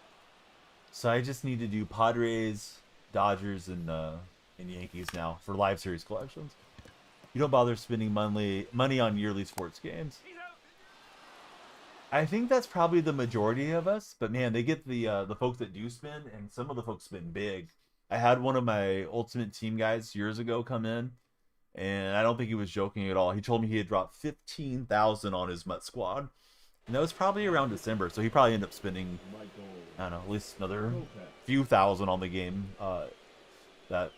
So I just need to do Padres, Dodgers, and Yankees now for Live Series collections. You don't bother spending money on yearly sports games. He's out. I think that's probably the majority of us, but man, they get the folks that do spend, and some of the folks spend big. I had one of my Ultimate Team guys years ago come in, and I don't think he was joking at all. He told me he had dropped 15,000 on his Mutt squad, and that was probably around December, so he probably ended up spending, I don't know, at least another few thousand on the game that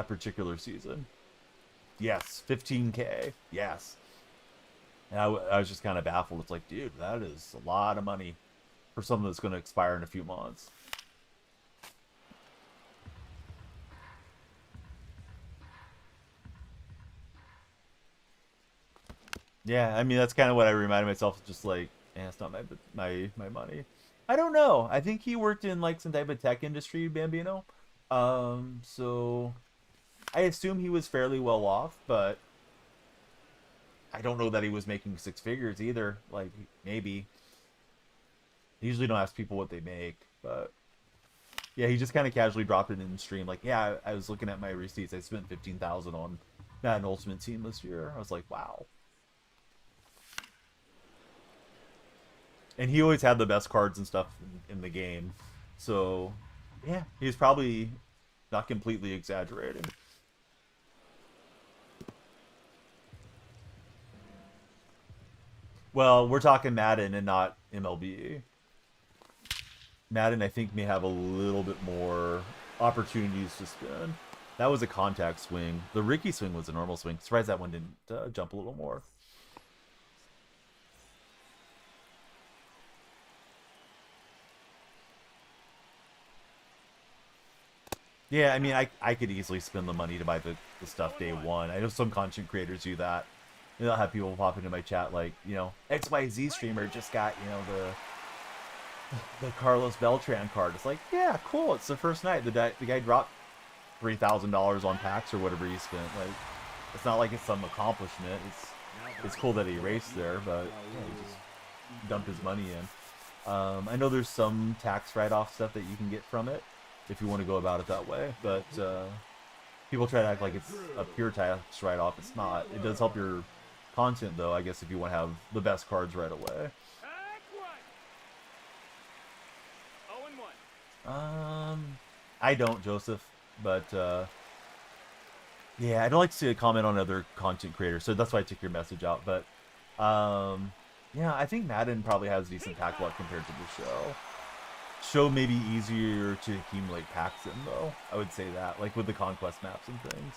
particular season. Yes, 15K. Yes. And I was just kind of baffled. It's like, dude, that is a lot of money for something that's going to expire in a few months. Yeah, I mean, that's kind of what I reminded myself. Just like, it's not my money. I don't know. I think he worked in like some type of tech industry, Bambino. So I assume he was fairly well off, but I don't know that he was making 6 figures either. Like, maybe. I usually don't ask people what they make, but yeah, he just kind of casually dropped it in the stream. Like, yeah, I was looking at my receipts. I spent 15,000 on Madden Ultimate Team this year. I was like, wow. And he always had the best cards and stuff in the game. So, yeah, he's probably not completely exaggerating. Well, we're talking Madden and not MLB. Madden, I think, may have a little bit more opportunities to spin. That was a contact swing. The Ricky swing was a normal swing. Surprised that one didn't jump a little more. Yeah, I mean, I could easily spend the money to buy the stuff day one. I know some content creators do that. And I'll have people pop into my chat like, you know, XYZ streamer just got, you know, the Carlos Beltran card. It's like, yeah, cool. It's the first night. The guy dropped $3,000 on packs or whatever he spent. Like, it's not like it's some accomplishment. It's cool that he raced there, but yeah, he just dumped his money in. I know there's some tax write-off stuff that you can get from it if you want to go about it that way, but people try to act like it's a pure tax write-off. It's not. It does help your content, though, I guess, if you want to have the best cards right away. I don't, Joseph, but yeah, I don't like to see a comment on other content creators, so that's why I took your message out. But yeah, I think Madden probably has decent pack luck compared to the show. Show maybe easier to accumulate packs in, though. I would say that, like with the conquest maps and things.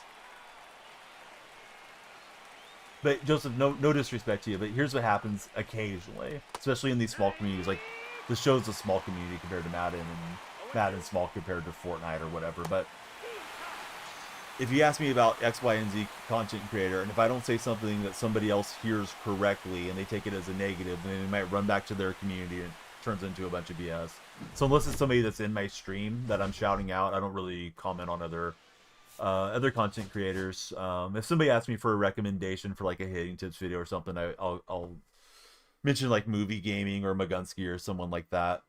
But Joseph, no disrespect to you, but here's what happens occasionally, especially in these small communities. Like, the show's a small community compared to Madden, and Madden's small compared to Fortnite or whatever. But if you ask me about X, Y, and Z content creator, and if I don't say something that somebody else hears correctly and they take it as a negative, then they might run back to their community and it turns into a bunch of BS. So unless it's somebody that's in my stream that I'm shouting out, I don't really comment on other content creators. If somebody asks me for a recommendation for like a hitting tips video or something, I'll mention like Movie Gaming or Magunsky or someone like that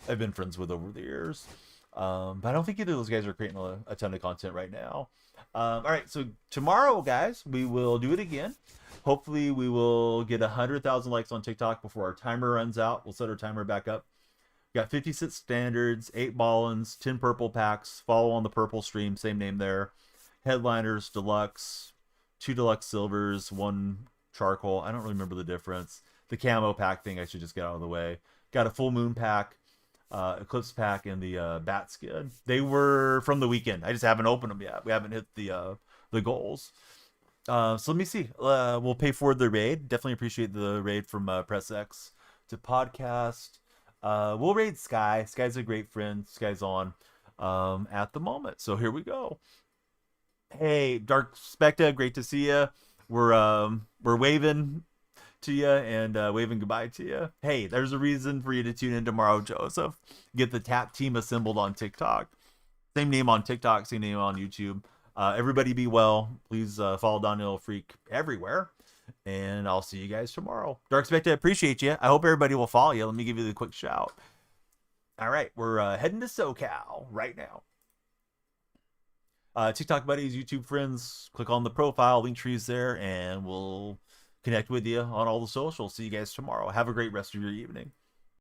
I've been friends with over the years. But I don't think either of those guys are creating a ton of content right now. All right, so tomorrow, guys, we will do it again. Hopefully, we will get 100,000 likes on TikTok before our timer runs out. We'll set our timer back up. We got 56 standards, 8 ball-ins, 10 purple packs. Follow on the purple stream, same name there. Headliners, deluxe, 2 deluxe silvers, 1 charcoal. I don't really remember the difference. The camo pack thing I should just get out of the way. Got a full moon pack. Eclipse pack, and the bat skin. They were from the weekend. I just haven't opened them yet. We haven't hit the goals. So let me see. We'll pay forward the raid. Definitely appreciate the raid from Press X to podcast. We'll raid Sky. Sky's a great friend. Sky's on at the moment. So here we go. Hey, Dark Specta, great to see you. We're waving to you and waving goodbye to you. Hey, there's a reason for you to tune in tomorrow, Joseph. Get the Tap Team assembled on TikTok. Same name on TikTok, same name on YouTube. Everybody be well. Please follow Downhill Freak everywhere. And I'll see you guys tomorrow. Dark Spectre, appreciate you. I hope everybody will follow you. Let me give you the quick shout. All right, we're heading to SoCal right now. TikTok buddies, YouTube friends, click on the profile, link trees there, and we'll connect with you on all the socials. See you guys tomorrow. Have a great rest of your evening.